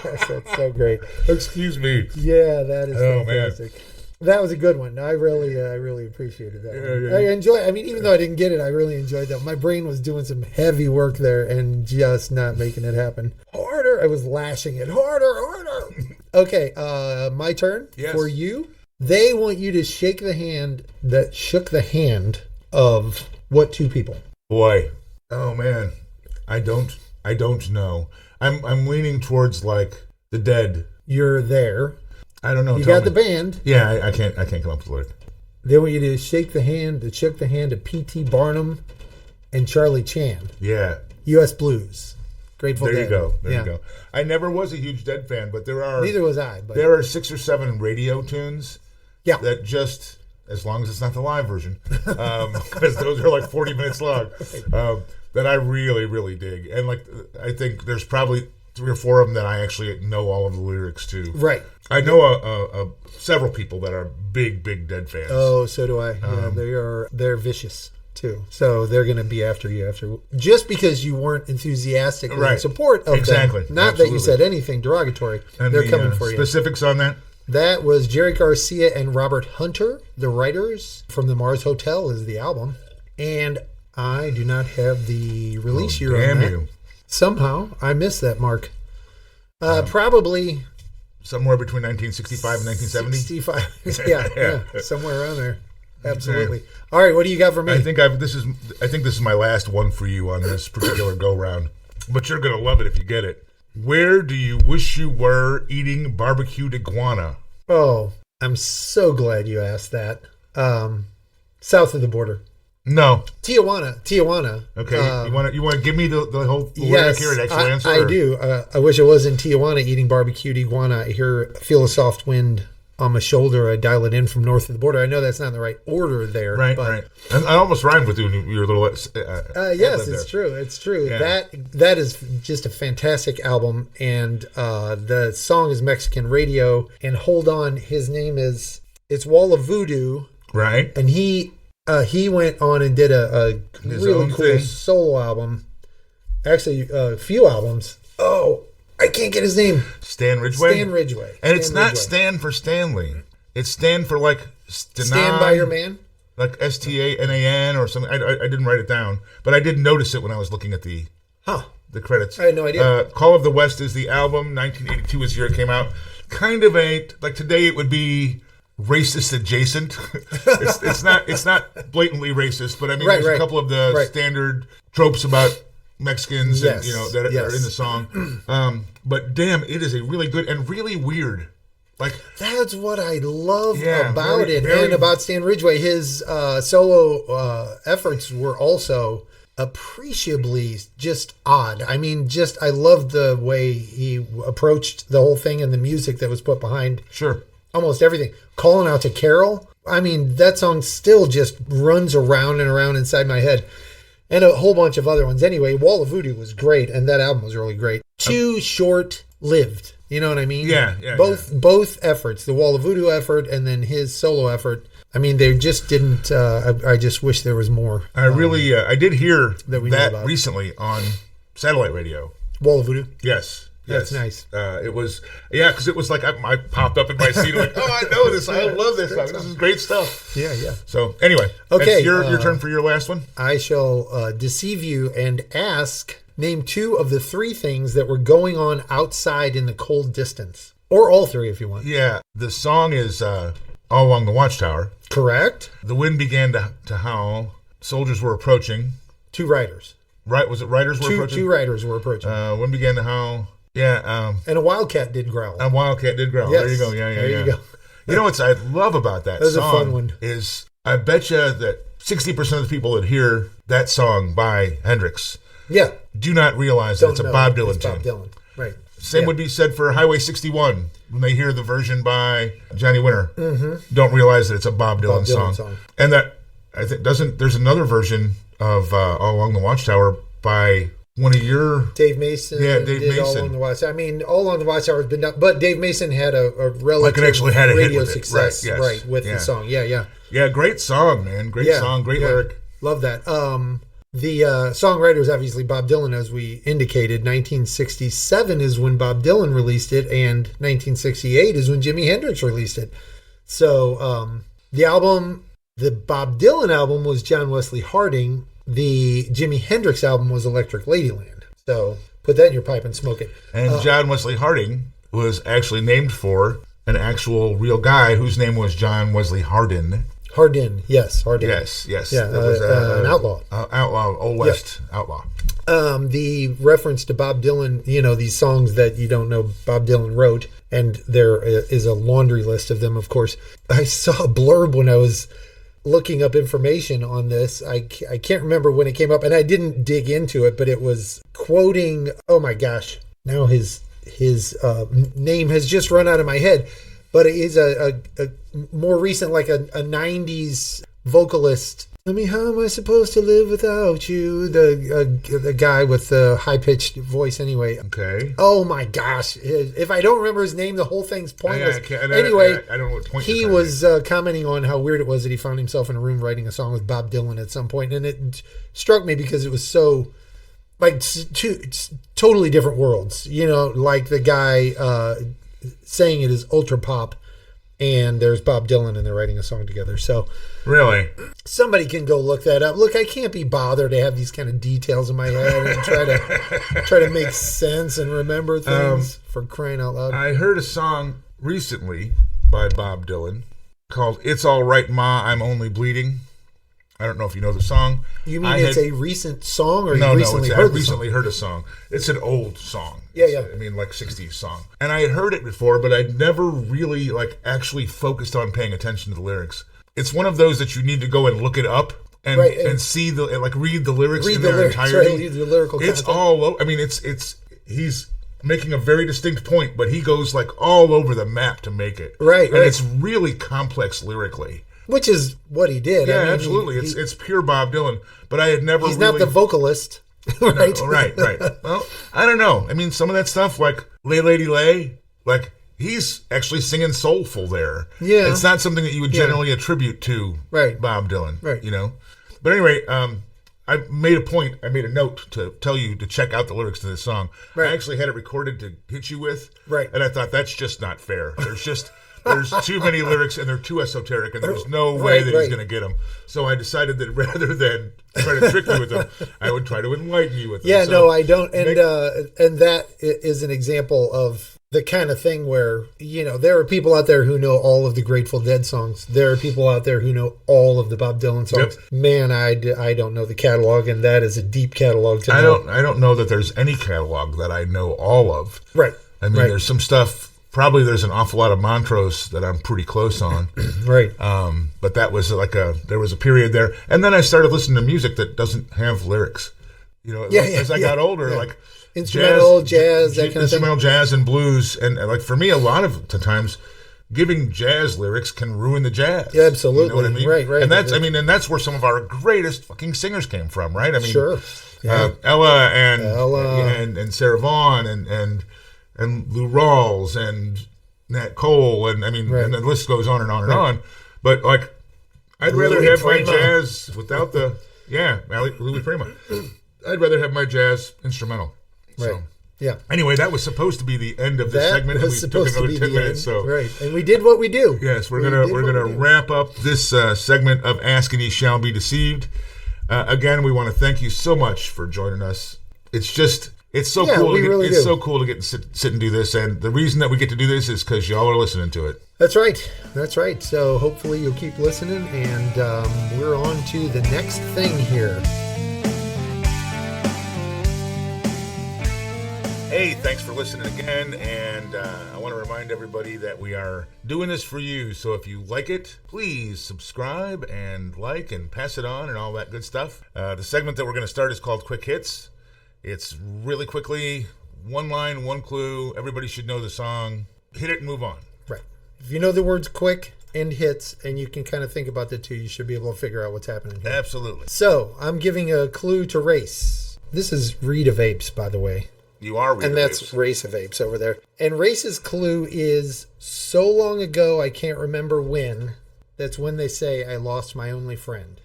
Gosh, that's so great. Excuse me. Yeah, that is Oh, fantastic. Man. That was a good one. I really appreciated that. Yeah. I enjoy. I mean, even though I didn't get it, I really enjoyed that. My brain was doing some heavy work there and just not making it happen. Harder. I was lashing it harder. Okay, my turn. Yes. For you. They want you to shake the hand that shook the hand of what two people? Boy, oh man, I don't know. I'm leaning towards like the Dead. You're there. I don't know. You Tell got me. the band. Yeah, I can't come up with the lyric. They want you to shake the hand that shook the hand of P.T. Barnum and Charlie Chan. Yeah. U.S. Blues. Grateful There Dead. you go. There you go. I never was a huge Dead fan, but Neither was I. But there are 6 or 7 radio tunes. Yeah. That just, as long as it's not the live version, because those are like 40 minutes long, that I really, really dig. And like, I think there's probably 3 or 4 of them that I actually know all of the lyrics to. Right. I know several people that are big Dead fans. Oh, so do I. Yeah, they're vicious too. So they're going to be after you just because you weren't enthusiastic in support of them. Not that you said anything derogatory. And they're coming for you. Specifics on that? That was Jerry Garcia and Robert Hunter, the writers. From the Mars Hotel is the album. And I do not have the release year on that. You. Somehow I missed that mark. Probably somewhere between 1965 and 1970. 65. yeah, somewhere around there. Absolutely. Okay. All right, what do you got for me? I think this is my last one for you on this particular go round. But you're gonna love it if you get it. Where do you wish you were eating barbecued iguana? Oh, I'm so glad you asked that. South of the border. No. Tijuana. Okay. You want to give me the whole yes, here, an actual answer? I do. I wish I was in Tijuana eating barbecued iguana. I feel a soft wind on my shoulder. I dial it in from north of the border. I know that's not in the right order there. Right. And I almost rhymed with you in your little. Yes, it's true. It's true. Yeah. That is just a fantastic album, and the song is Mexican Radio. And hold on, his name is Wall of Voodoo. Right. And he went on and did a really cool thing. solo album. Actually, a few albums. Oh, I can't get his name. Stan Ridgway? Stan Ridgway. And it's not Stan for Stanley. It's Stan for like Stand By Your Man? Like STANAN or something. I didn't write it down, but I did notice it when I was looking at the credits. I had no idea. Call of the West is the album. 1982 is the year it came out. Kind of like today it would be racist adjacent. it's not blatantly racist, but I mean there's a couple of the standard tropes about Mexicans and that are in the song. But damn, it is a really good and really weird. Like that's what I love about it, and about Stan Ridgway. His solo efforts were also appreciably just odd. I mean, I loved the way he approached the whole thing and the music that was put behind. Sure. Almost everything. Calling Out to Carol. I mean, that song still just runs around and around inside my head. And a whole bunch of other ones. Anyway, Wall of Voodoo was great, and that album was really great. Too short-lived. You know what I mean? Yeah. Both efforts, the Wall of Voodoo effort and then his solo effort. I mean, they just didn't. I just wish there was more. I did hear that recently on satellite radio. Wall of Voodoo? Yes. That's nice. It was, because it was like I popped up in my seat like, oh, I know this. I love this song. This is great stuff. Yeah. So anyway, okay, it's your turn for your last one. I shall deceive you and name 2 of the 3 things that were going on outside in the cold distance, or all 3 if you want. Yeah, the song is All Along the Watchtower. Correct. The wind began to howl. Soldiers were approaching. 2 riders. Right? Was it riders were approaching? 2 riders were approaching. Wind began to howl. Yeah. And a wildcat did growl. A wildcat did growl. Yes. There you go. Yeah. There you go. You know what I love about that was song a fun one. is I bet you that 60% of the people that hear that song by Hendrix Yeah. do not realize that it's a Bob Dylan tune. Bob Dylan. Right. Same would be said for Highway 61 when they hear the version by Johnny Winter. Mm-hmm. Don't realize that it's a Bob Dylan song. And that I think there's another version of All Along the Watchtower by one of your Dave Mason. Yeah, Dave Mason. All Along the Watchtower. I mean, All Along the Watchtower has been done, but Dave Mason had a relative actually had a hit radio with it. success, Right, yes. with the song. Yeah. Yeah, great song, man. Great song, great lyric. Love that. The songwriter was obviously Bob Dylan, as we indicated. 1967 is when Bob Dylan released it, and 1968 is when Jimi Hendrix released it. So the Bob Dylan album was John Wesley Harding. The Jimi Hendrix album was Electric Ladyland. So put that in your pipe and smoke it. And John Wesley Harding was actually named for an actual real guy whose name was John Wesley Hardin. Hardin, yes, Hardin. Yes. Yeah, That was an outlaw. Outlaw, Old West outlaw. The reference to Bob Dylan, these songs that you don't know Bob Dylan wrote, and there is a laundry list of them, of course. I saw a blurb when I was looking up information on this. I can't remember when it came up, and I didn't dig into it, but it was quoting, oh my gosh, now his name has just run out of my head, but it is a more recent, like a 90s vocalist. I mean, how am I supposed to live without you? The guy with the high-pitched voice anyway. Okay. Oh my gosh. If I don't remember his name, the whole thing's pointless. Anyway, I don't know what point he was commenting on how weird it was that he found himself in a room writing a song with Bob Dylan at some point. And it struck me because it was so, like, two totally different worlds. Like the guy saying it is ultra pop, and there's Bob Dylan, and they're writing a song together. So really, somebody can go look that up. Look, I can't be bothered to have these kind of details in my head and try to make sense and remember things, for crying out loud. I heard a song recently by Bob Dylan called "It's All Right, Ma, I'm Only Bleeding." I don't know if you know the song. You mean it's a recent song, or I heard recently heard a song. It's an old song. Yeah. I mean, like 60s song. And I had heard it before, but I'd never really actually focused on paying attention to the lyrics. It's one of those that you need to go and look it up and see read the lyrics in their entirety. Read the lyrical content. It's all. I mean, it's he's making a very distinct point, but he goes all over the map to make it. Right. And it's really complex lyrically. Which is what he did. Yeah, absolutely. It's pure Bob Dylan. But I had never. He's not the vocalist, right? No, right. Well, I don't know. I mean, some of that stuff, like "Lay Lady Lay," he's actually singing soulful there. Yeah, it's not something that you would generally attribute to Bob Dylan. Right. But anyway, I made a note to tell you to check out the lyrics to this song. Right. I actually had it recorded to hit you with. Right. And I thought that's just not fair. There's too many lyrics, and they're too esoteric, and there's no way that he's going to get them. So I decided that rather than try to trick you with them, I would try to enlighten you with them. Yeah, no, I don't. And that is an example of the kind of thing where, there are people out there who know all of the Grateful Dead songs. There are people out there who know all of the Bob Dylan songs. Yep. Man, I don't know the catalog, and that is a deep catalog to know. I don't know that there's any catalog that I know all of. Right. I mean, there's some stuff. Probably there's an awful lot of Montrose that I'm pretty close on. Right. But that was there was a period there. And then I started listening to music that doesn't have lyrics. As I got older, instrumental jazz, that kind of thing. Instrumental jazz and blues. And for me, a lot of the times, giving jazz lyrics can ruin the jazz. Yeah, absolutely. You know what I mean? Right. And that's where some of our greatest fucking singers came from, right? I mean, sure. Yeah. Ella and Sarah Vaughan and Lou Rawls and Nat Cole and and the list goes on and on and on. But I'd rather have my jazz without the Louis Prima. I'd rather have my jazz instrumental. Right. So, yeah. Anyway, that was supposed to be the end of this segment, and we took another 10 minutes. So right, and we did what we do. Yes, we're gonna wrap up this segment of Ask and Ye Shall Be Deceived. Again, we want to thank you so much for joining us. It's so cool. It's so cool to get to sit and do this, and the reason that we get to do this is because y'all are listening to it. That's right. So hopefully you'll keep listening, and we're on to the next thing here. Hey, thanks for listening again, and I want to remind everybody that we are doing this for you, so if you like it, please subscribe and like and pass it on and all that good stuff. The segment that we're going to start is called Quick Hits. It's really quickly, one line, one clue, everybody should know the song, hit it and move on. Right. If you know the words quick and hits, and you can kind of think about the two, you should be able to figure out what's happening here. Absolutely. So, I'm giving a clue to Race. This is Reed of Apes, by the way. You are Reed and of that's Apes. Race of Apes over there. And Race's clue is so long ago I can't remember when. That's when they say I lost my only friend.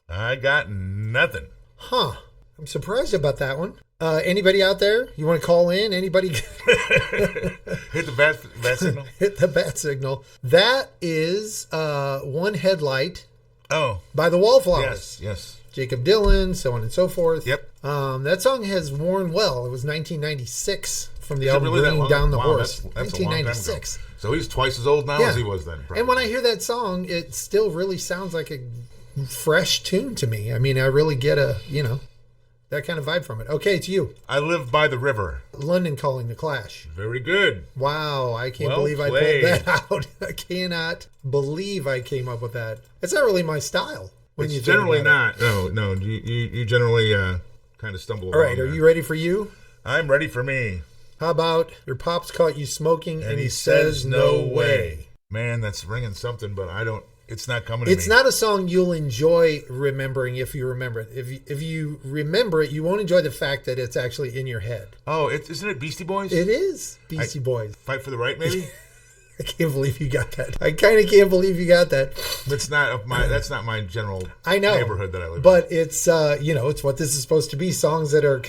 I got nothing. Huh. I'm surprised about that one. Anybody out there? You want to call in? Anybody? Hit the bat signal. Hit the bat signal. That is One Headlight by the Wallflowers. Yes. Jakob Dylan, so on and so forth. Yep. That song has worn well. It was 1996 from the album really Bringing Down the Horse. That's a long time ago. 1996. So he's twice as old now as he was then. Probably. And when I hear that song, it still really sounds like a fresh tune to me. I mean, I really get that kind of vibe from it. Okay, it's you. I Live by the River. London Calling, The Clash. Very good. Wow, I can't Well believe played. I pulled that out. I cannot believe I came up with that. It's not really my style. When you It's think generally about not. No. You generally kind of stumble All along. right, are there. you ready for you? I'm ready for me. How about your pops caught you smoking and he says no way? Man, that's ringing something, but it's not coming to me. It's not a song you'll enjoy remembering if you remember it. If you remember it, you won't enjoy the fact that it's actually in your head. Oh, isn't it Beastie Boys? It is Beastie Boys. Fight for the Right, maybe? I can't believe you got that. I kind of can't believe you got that. That's not my general neighborhood that I live in. But it's it's what this is supposed to be. Songs that are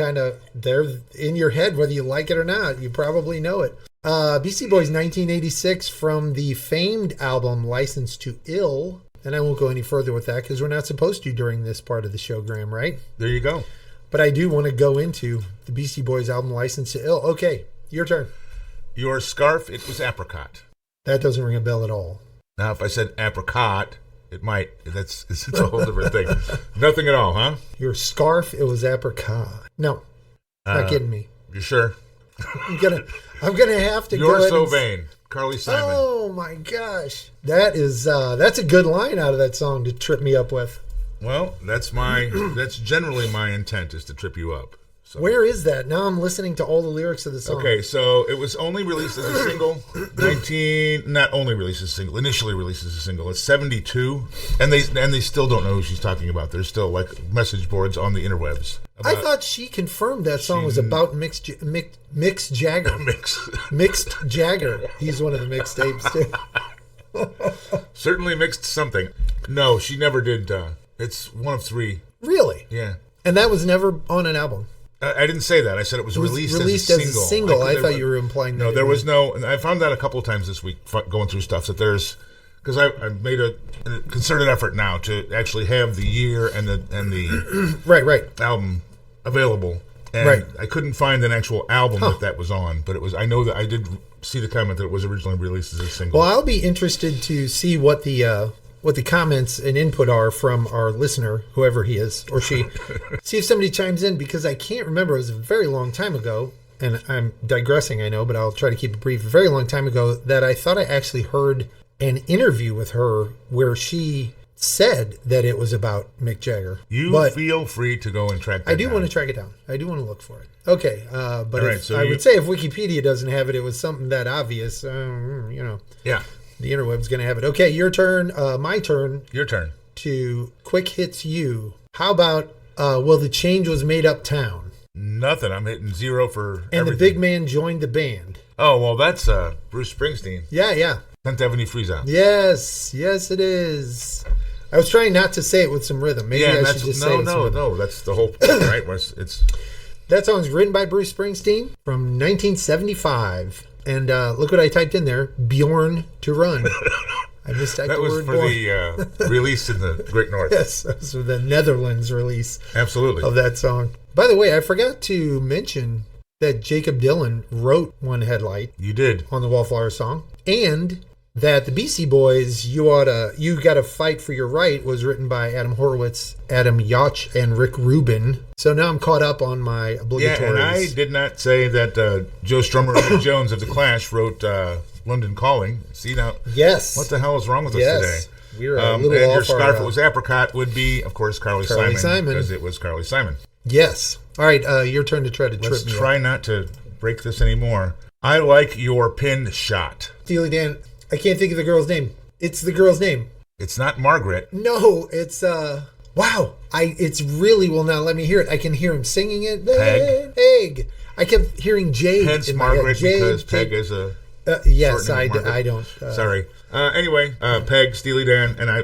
they're in your head whether you like it or not. You probably know it. Beastie Boys 1986 from the famed album License to Ill. And I won't go any further with that because we're not supposed to during this part of the show, Graham, right? There you go. But I do want to go into the Beastie Boys album License to Ill. Okay, your turn. Your scarf, it was apricot. That doesn't ring a bell at all. Now, if I said apricot, it might. It's a whole different thing. Nothing at all, huh? Your scarf, it was apricot. No, not kidding me. You sure? I'm gonna have to. You're go so ahead vain, Carly Simon. Oh my gosh, that's a good line out of that song to trip me up with. Well, that's generally my intent is to trip you up. So. Where is that? Now I'm listening to all the lyrics of the song. Okay, so it was only released as a single. Not only released as a single, initially released as a single. It's 72, and they still don't know who she's talking about. There's still like message boards on the interwebs. I thought she confirmed that song was about Mixed Jagger. Mixed Jagger. He's one of the mixtapes too. Certainly mixed something. No, she never did. It's one of three. Really? Yeah. And that was never on an album. I didn't say that. I said it was released as a single. I thought you were implying that. No, there was no. And I found that a couple of times this week going through stuff that there's because I made a concerted effort now to actually have the year and the right album available, and I couldn't find an actual album that was on. But it was. I know that I did see the comment that it was originally released as a single. Well, I'll be interested to see what the comments and input are from our listener, whoever he is or she. See if somebody chimes in, because I can't remember. It was a very long time ago, and I'm digressing, I know, but I'll try to keep it brief. A very long time ago that I thought I actually heard an interview with her where she said that it was about Mick Jagger. But feel free to go and track that down. I do want to track it down. I do want to look for it. Okay, but I would say if Wikipedia doesn't have it, it was something that obvious, Yeah. The interweb's going to have it. Okay, your turn. My turn. Your turn. To Quick Hits You. How about Well, the Change Was Made Uptown? Nothing. I'm hitting zero for And everything. the big man joined the band. Oh, well, that's Bruce Springsteen. Yeah. 10th Avenue Freeze Out. Yes, it is. I was trying not to say it with some rhythm. Maybe I should just say it with some rhythm. No, that's the whole point, right? That song's written by Bruce Springsteen from 1975. And look what I typed in there. Bjorn to Run. I mistyped the word born. That was for the release in the Great North. Yes, that was the Netherlands release. Absolutely. Of that song. By the way, I forgot to mention that Jakob Dylan wrote One Headlight. You did. On the Wallflower song. And that the Beastie Boys, You Gotta Fight for Your Right was written by Adam Horowitz, Adam Yauch, and Rick Rubin. So now I'm caught up on my obligatories. Yeah, and I did not say that Joe Strummer and Mick Jones of The Clash wrote London Calling. See now? Yes. What the hell is wrong with us today? We're a little and off your scarf, our, it was apricot, would be, of course, Carly Simon. Because it was Carly Simon. Yes. All right, your turn to try to trip me Let's try not to break this anymore. I like your pin shot. Steely Dan, I can't think of the girl's name. It's the girl's name. It's not Margaret. No, it's, wow. It's really, well, now let me hear it. I can hear him singing it. Peg. I kept hearing Jade. Hence in Margaret, my head. Jade, because Peg is a... yes, I don't. Sorry. Anyway, Peg, Steely Dan, and I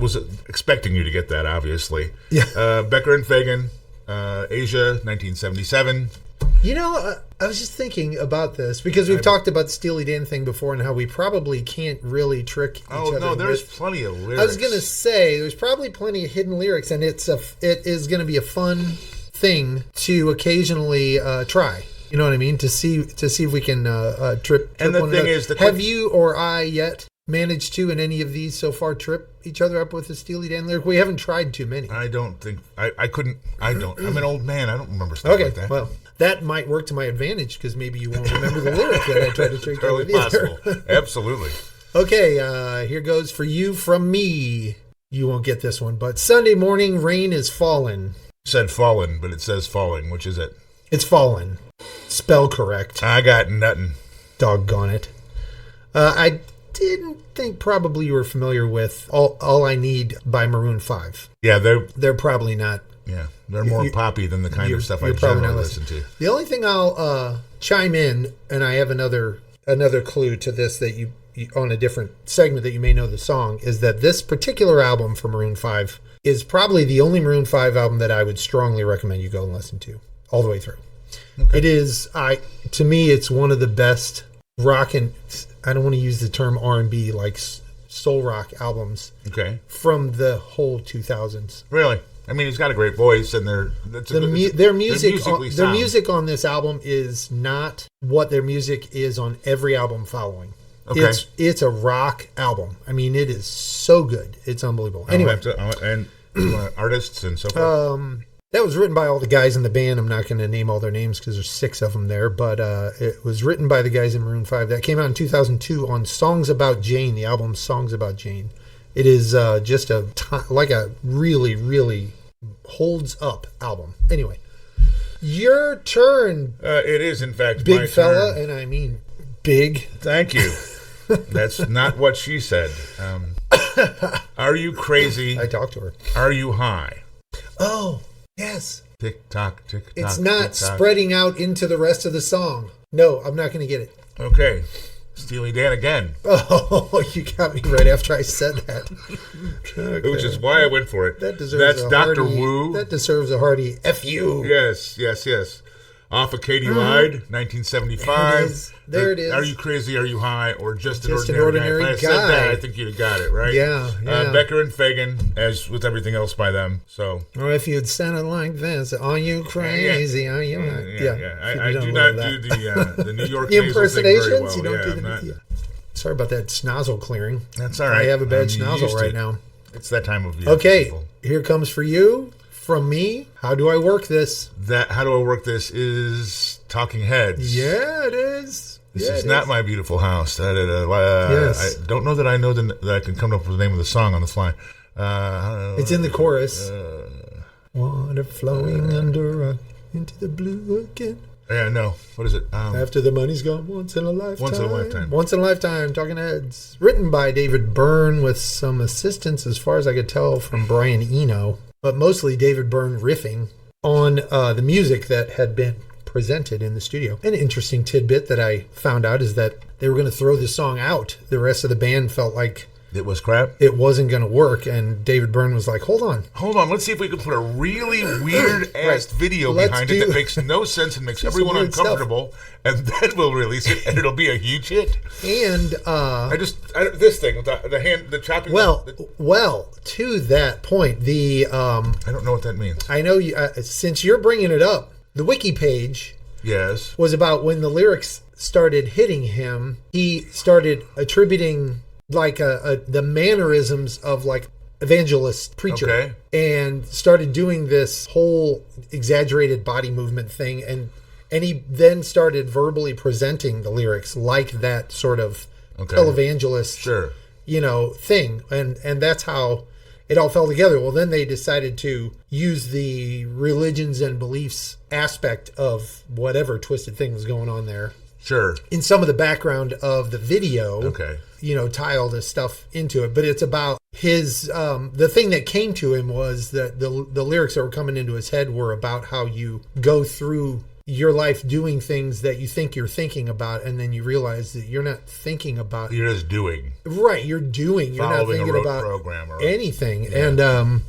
was expecting you to get that, obviously. Yeah. Becker and Fagan, Asia, 1977. You know, I was just thinking about this because we've talked about the Steely Dan thing before and how we probably can't really trick each other. Oh, no, there's plenty of lyrics. I was going to say, there's probably plenty of hidden lyrics, and it is going to be a fun thing to occasionally try. You know what I mean? To see if we can trip and the one thing another. is, have you or I yet managed to, in any of these so far, trip each other up with a Steely Dan lyric? We haven't tried too many. I don't think I couldn't. I'm an old man. I don't remember stuff like that. Well, that might work to my advantage because maybe you won't remember the lyric that I tried to trick you with possible. Absolutely. Okay, here goes for you from me. You won't get this one, but Sunday morning rain is fallen. It said fallen, but it says falling. Which is it? It's fallen. Spell correct. I got nothing. Doggone it. I didn't think probably you were familiar with All I Need by Maroon 5. Yeah, they're probably not. Yeah, they're more poppy than the kind of stuff I generally listen to. The only thing I'll chime in, and I have another clue to this that you on a different segment that you may know the song, is that this particular album for Maroon 5 is probably the only Maroon 5 album that I would strongly recommend you go and listen to all the way through. Okay. It is, to me, it's one of the best rock and, I don't want to use the term R&B, like soul rock albums. Okay. From the whole 2000s. Really? I mean, he's got a great voice, and their music on this album is not what their music is on every album following. Okay. It's a rock album. I mean, it is so good. It's unbelievable. Anyway, and artists and so forth. That was written by all the guys in the band. I'm not going to name all their names because there's 6 of them there, but it was written by the guys in Maroon 5. That came out in 2002 on Songs About Jane, the album Songs About Jane. It is just like a really, really holds up album. Anyway, your turn. It is, in fact, big my fella, turn. and I mean big. Thank you. That's not what she said. Are you crazy? I talked to her. Are you high? Oh, yes. Tick tock, tick tock. It's not spreading out into the rest of the song. No, I'm not going to get it. Okay. Steely Dan again. Oh, you got me right after I said that. Okay. Which is why I went for it. That's Dr. Wu. That deserves a hearty F-U. Yes. Off of Katie Lied, 1975. There it is. Are you crazy? Are you high? Or just an ordinary guy? If I said that, I think you'd have got it, right? Yeah. Becker and Fagan, as with everything else by them. So. Or if you'd sounded like this, are you crazy? Are you high? Yeah. I do not do the New York the nasal thing very impersonations? well. You don't do the Sorry about that schnozzle clearing. That's all right. I have a bad schnozzle right now. It's that time of year. Okay, here comes for you. From me, how do I work this? How do I work this is Talking Heads. Yeah, it is. This is not My Beautiful House. Yes. I don't know that I know that I can come up with the name of the song on the fly. It's in the chorus. Water flowing under into the blue again. Yeah, no. What is it? After the money's gone, once in a lifetime. Once in a lifetime. Once in a lifetime, Talking Heads. Written by David Byrne with some assistance, as far as I could tell, from Brian Eno. But mostly David Byrne riffing on the music that had been presented in the studio. An interesting tidbit that I found out is that they were going to throw this song out. The rest of the band felt like it was crap. It wasn't going to work, and David Byrne was like, hold on. Let's see if we can put a really weird-ass video behind it that makes no sense and makes everyone uncomfortable, and then we'll release it, and it'll be a huge hit. And this thing with the chopping. Well, to that point, I don't know what that means. I know you. Since you're bringing it up, the wiki page. Yes. Was about when the lyrics started hitting him, he started attributing like the mannerisms of like evangelist preacher, Okay. and started doing this whole exaggerated body movement thing, and he then started verbally presenting the lyrics like that sort of televangelist, Sure. thing, and that's how it all fell together. Well, then they decided to use the religions and beliefs aspect of whatever twisted thing was going on there. Sure. In some of the background of the video, Okay. tie all this stuff into it. But it's about his, the thing that came to him was that the lyrics that were coming into his head were about how you go through your life doing things that you think you're thinking about, and then you realize that you're not thinking about. You're just doing. Right, you're doing. You're not Following thinking a rote about program or anything. Yeah. And,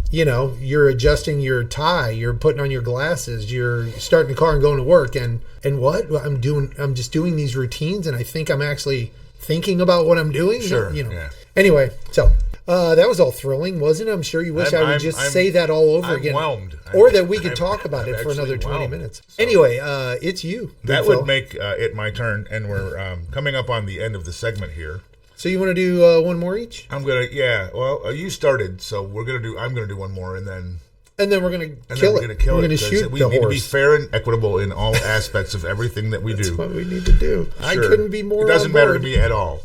you're adjusting your tie, you're putting on your glasses, you're starting the car and going to work, and what I'm just doing these routines, and I think I'm actually thinking about what I'm doing. Sure. Yeah. Anyway, so that was all thrilling, wasn't it? I'm sure you wish I would just say that all over again. Whelmed. Or that we could talk about it for another 20 minutes. So, anyway, it's you. That would make it my turn, and we're coming up on the end of the segment here. So you want to do one more each? I'm gonna, yeah. Well, you started, so I'm gonna do one more, and then we're gonna kill it. We're gonna shoot we the need horse. to be fair and equitable in all aspects of everything that we do. That's what we need to do. Sure. I couldn't be more. It doesn't on matter board. to me at all.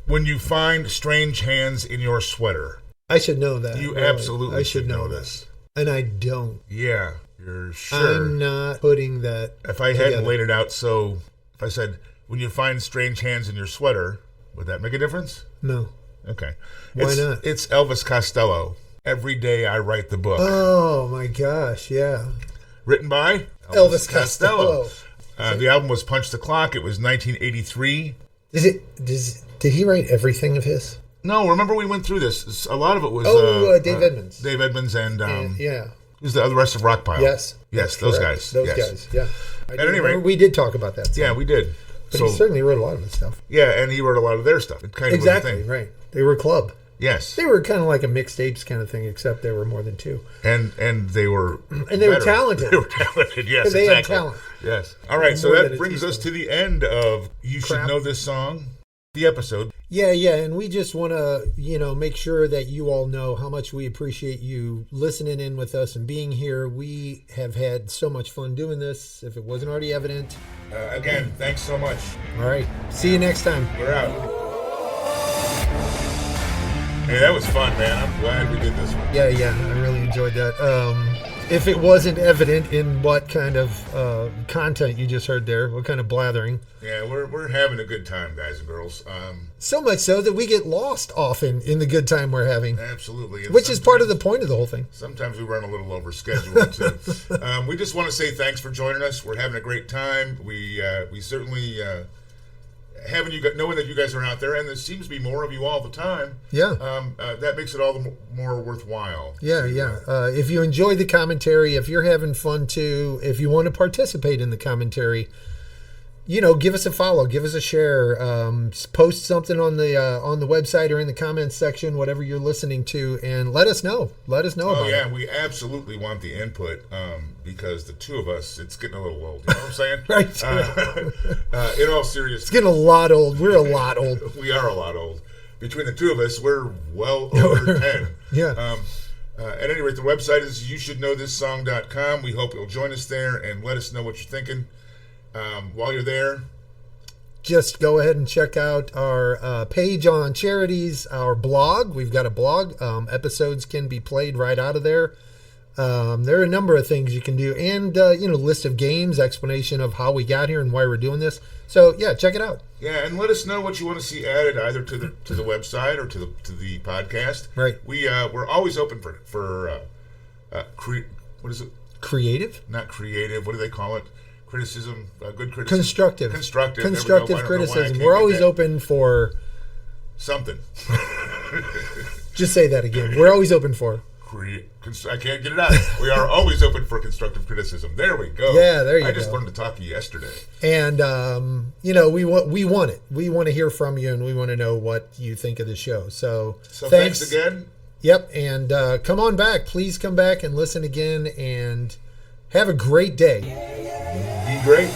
When you find strange hands in your sweater, I should know that. You really. absolutely I should know this, and I don't. Yeah, you're sure. I'm not putting that. If I hadn't laid it out, so if I said, "When you find strange hands in your sweater," would that make a difference? No. Okay. Why not? It's Elvis Costello. Every day I write the book. Oh my gosh! Yeah. Written by Elvis Costello. The album was Punch the Clock. It was 1983. Did he write everything of his? No, remember we went through this. A lot of it was Dave Edmunds. Dave Edmunds and yeah. Who's the rest of Rock Pile? Yes, those guys. Those guys. Yeah. At any rate, we did talk about that. Yeah, we did. But he certainly wrote a lot of his stuff. Yeah, and he wrote a lot of their stuff. It kind of exactly was a thing. Right. They were a club. Yes, they were kind of like a mixtapes kind of thing, except there were more than two. And they were were talented. They were talented. Yes, they exactly. had talent. Yes. All right, so that brings us to the end of You Should Know This Song, the episode. Yeah, and we just want to, make sure that you all know how much we appreciate you listening in with us and being here. We have had so much fun doing this, if it wasn't already evident. Again, thanks so much. All right. See you next time. We're out. Hey, that was fun, man. I'm glad we did this one. Yeah, I really enjoyed that. If it wasn't evident in what kind of content you just heard there, what kind of blathering. Yeah, we're having a good time, guys and girls. So much so that we get lost often in the good time we're having. Absolutely. Which is part of the point of the whole thing. Sometimes we run a little over schedule, too. We just want to say thanks for joining us. We're having a great time. We certainly... knowing that you guys are out there, and there seems to be more of you all the time. Yeah. That makes it all the more worthwhile. Yeah. If you enjoy the commentary, if you're having fun too, if you want to participate in the commentary, give us a follow, give us a share, post something on the website or in the comments section, whatever you're listening to, and let us know. Let us know about it. Oh, yeah, we absolutely want the input because the two of us, it's getting a little old. You know what I'm saying? Right. In all seriousness. It's getting a lot old. We're a lot old. We are a lot old. Between the two of us, we're well over 10. Yeah. At any rate, the website is youshouldknowthissong.com. We hope you'll join us there and let us know what you're thinking. While you're there, just go ahead and check out our page on charities, our blog. We've got a blog. Episodes can be played right out of there. There are a number of things you can do, and list of games, explanation of how we got here and why we're doing this. So yeah, check it out. Yeah, and let us know what you want to see added either to the website or to the podcast. Right. We're always open for what is it? Creative? Not creative. What do they call it? Criticism, good criticism. Constructive criticism. We're always open for something. Just say that again. We're always open for. I can't get it out. We are always open for constructive criticism. There we go. Yeah, there you go. I just wanted to talk to you yesterday. And we want it. We want to hear from you, and we want to know what you think of the show. So thanks again. Yep, and come on back. Please come back and listen again, and have a great day. Be great.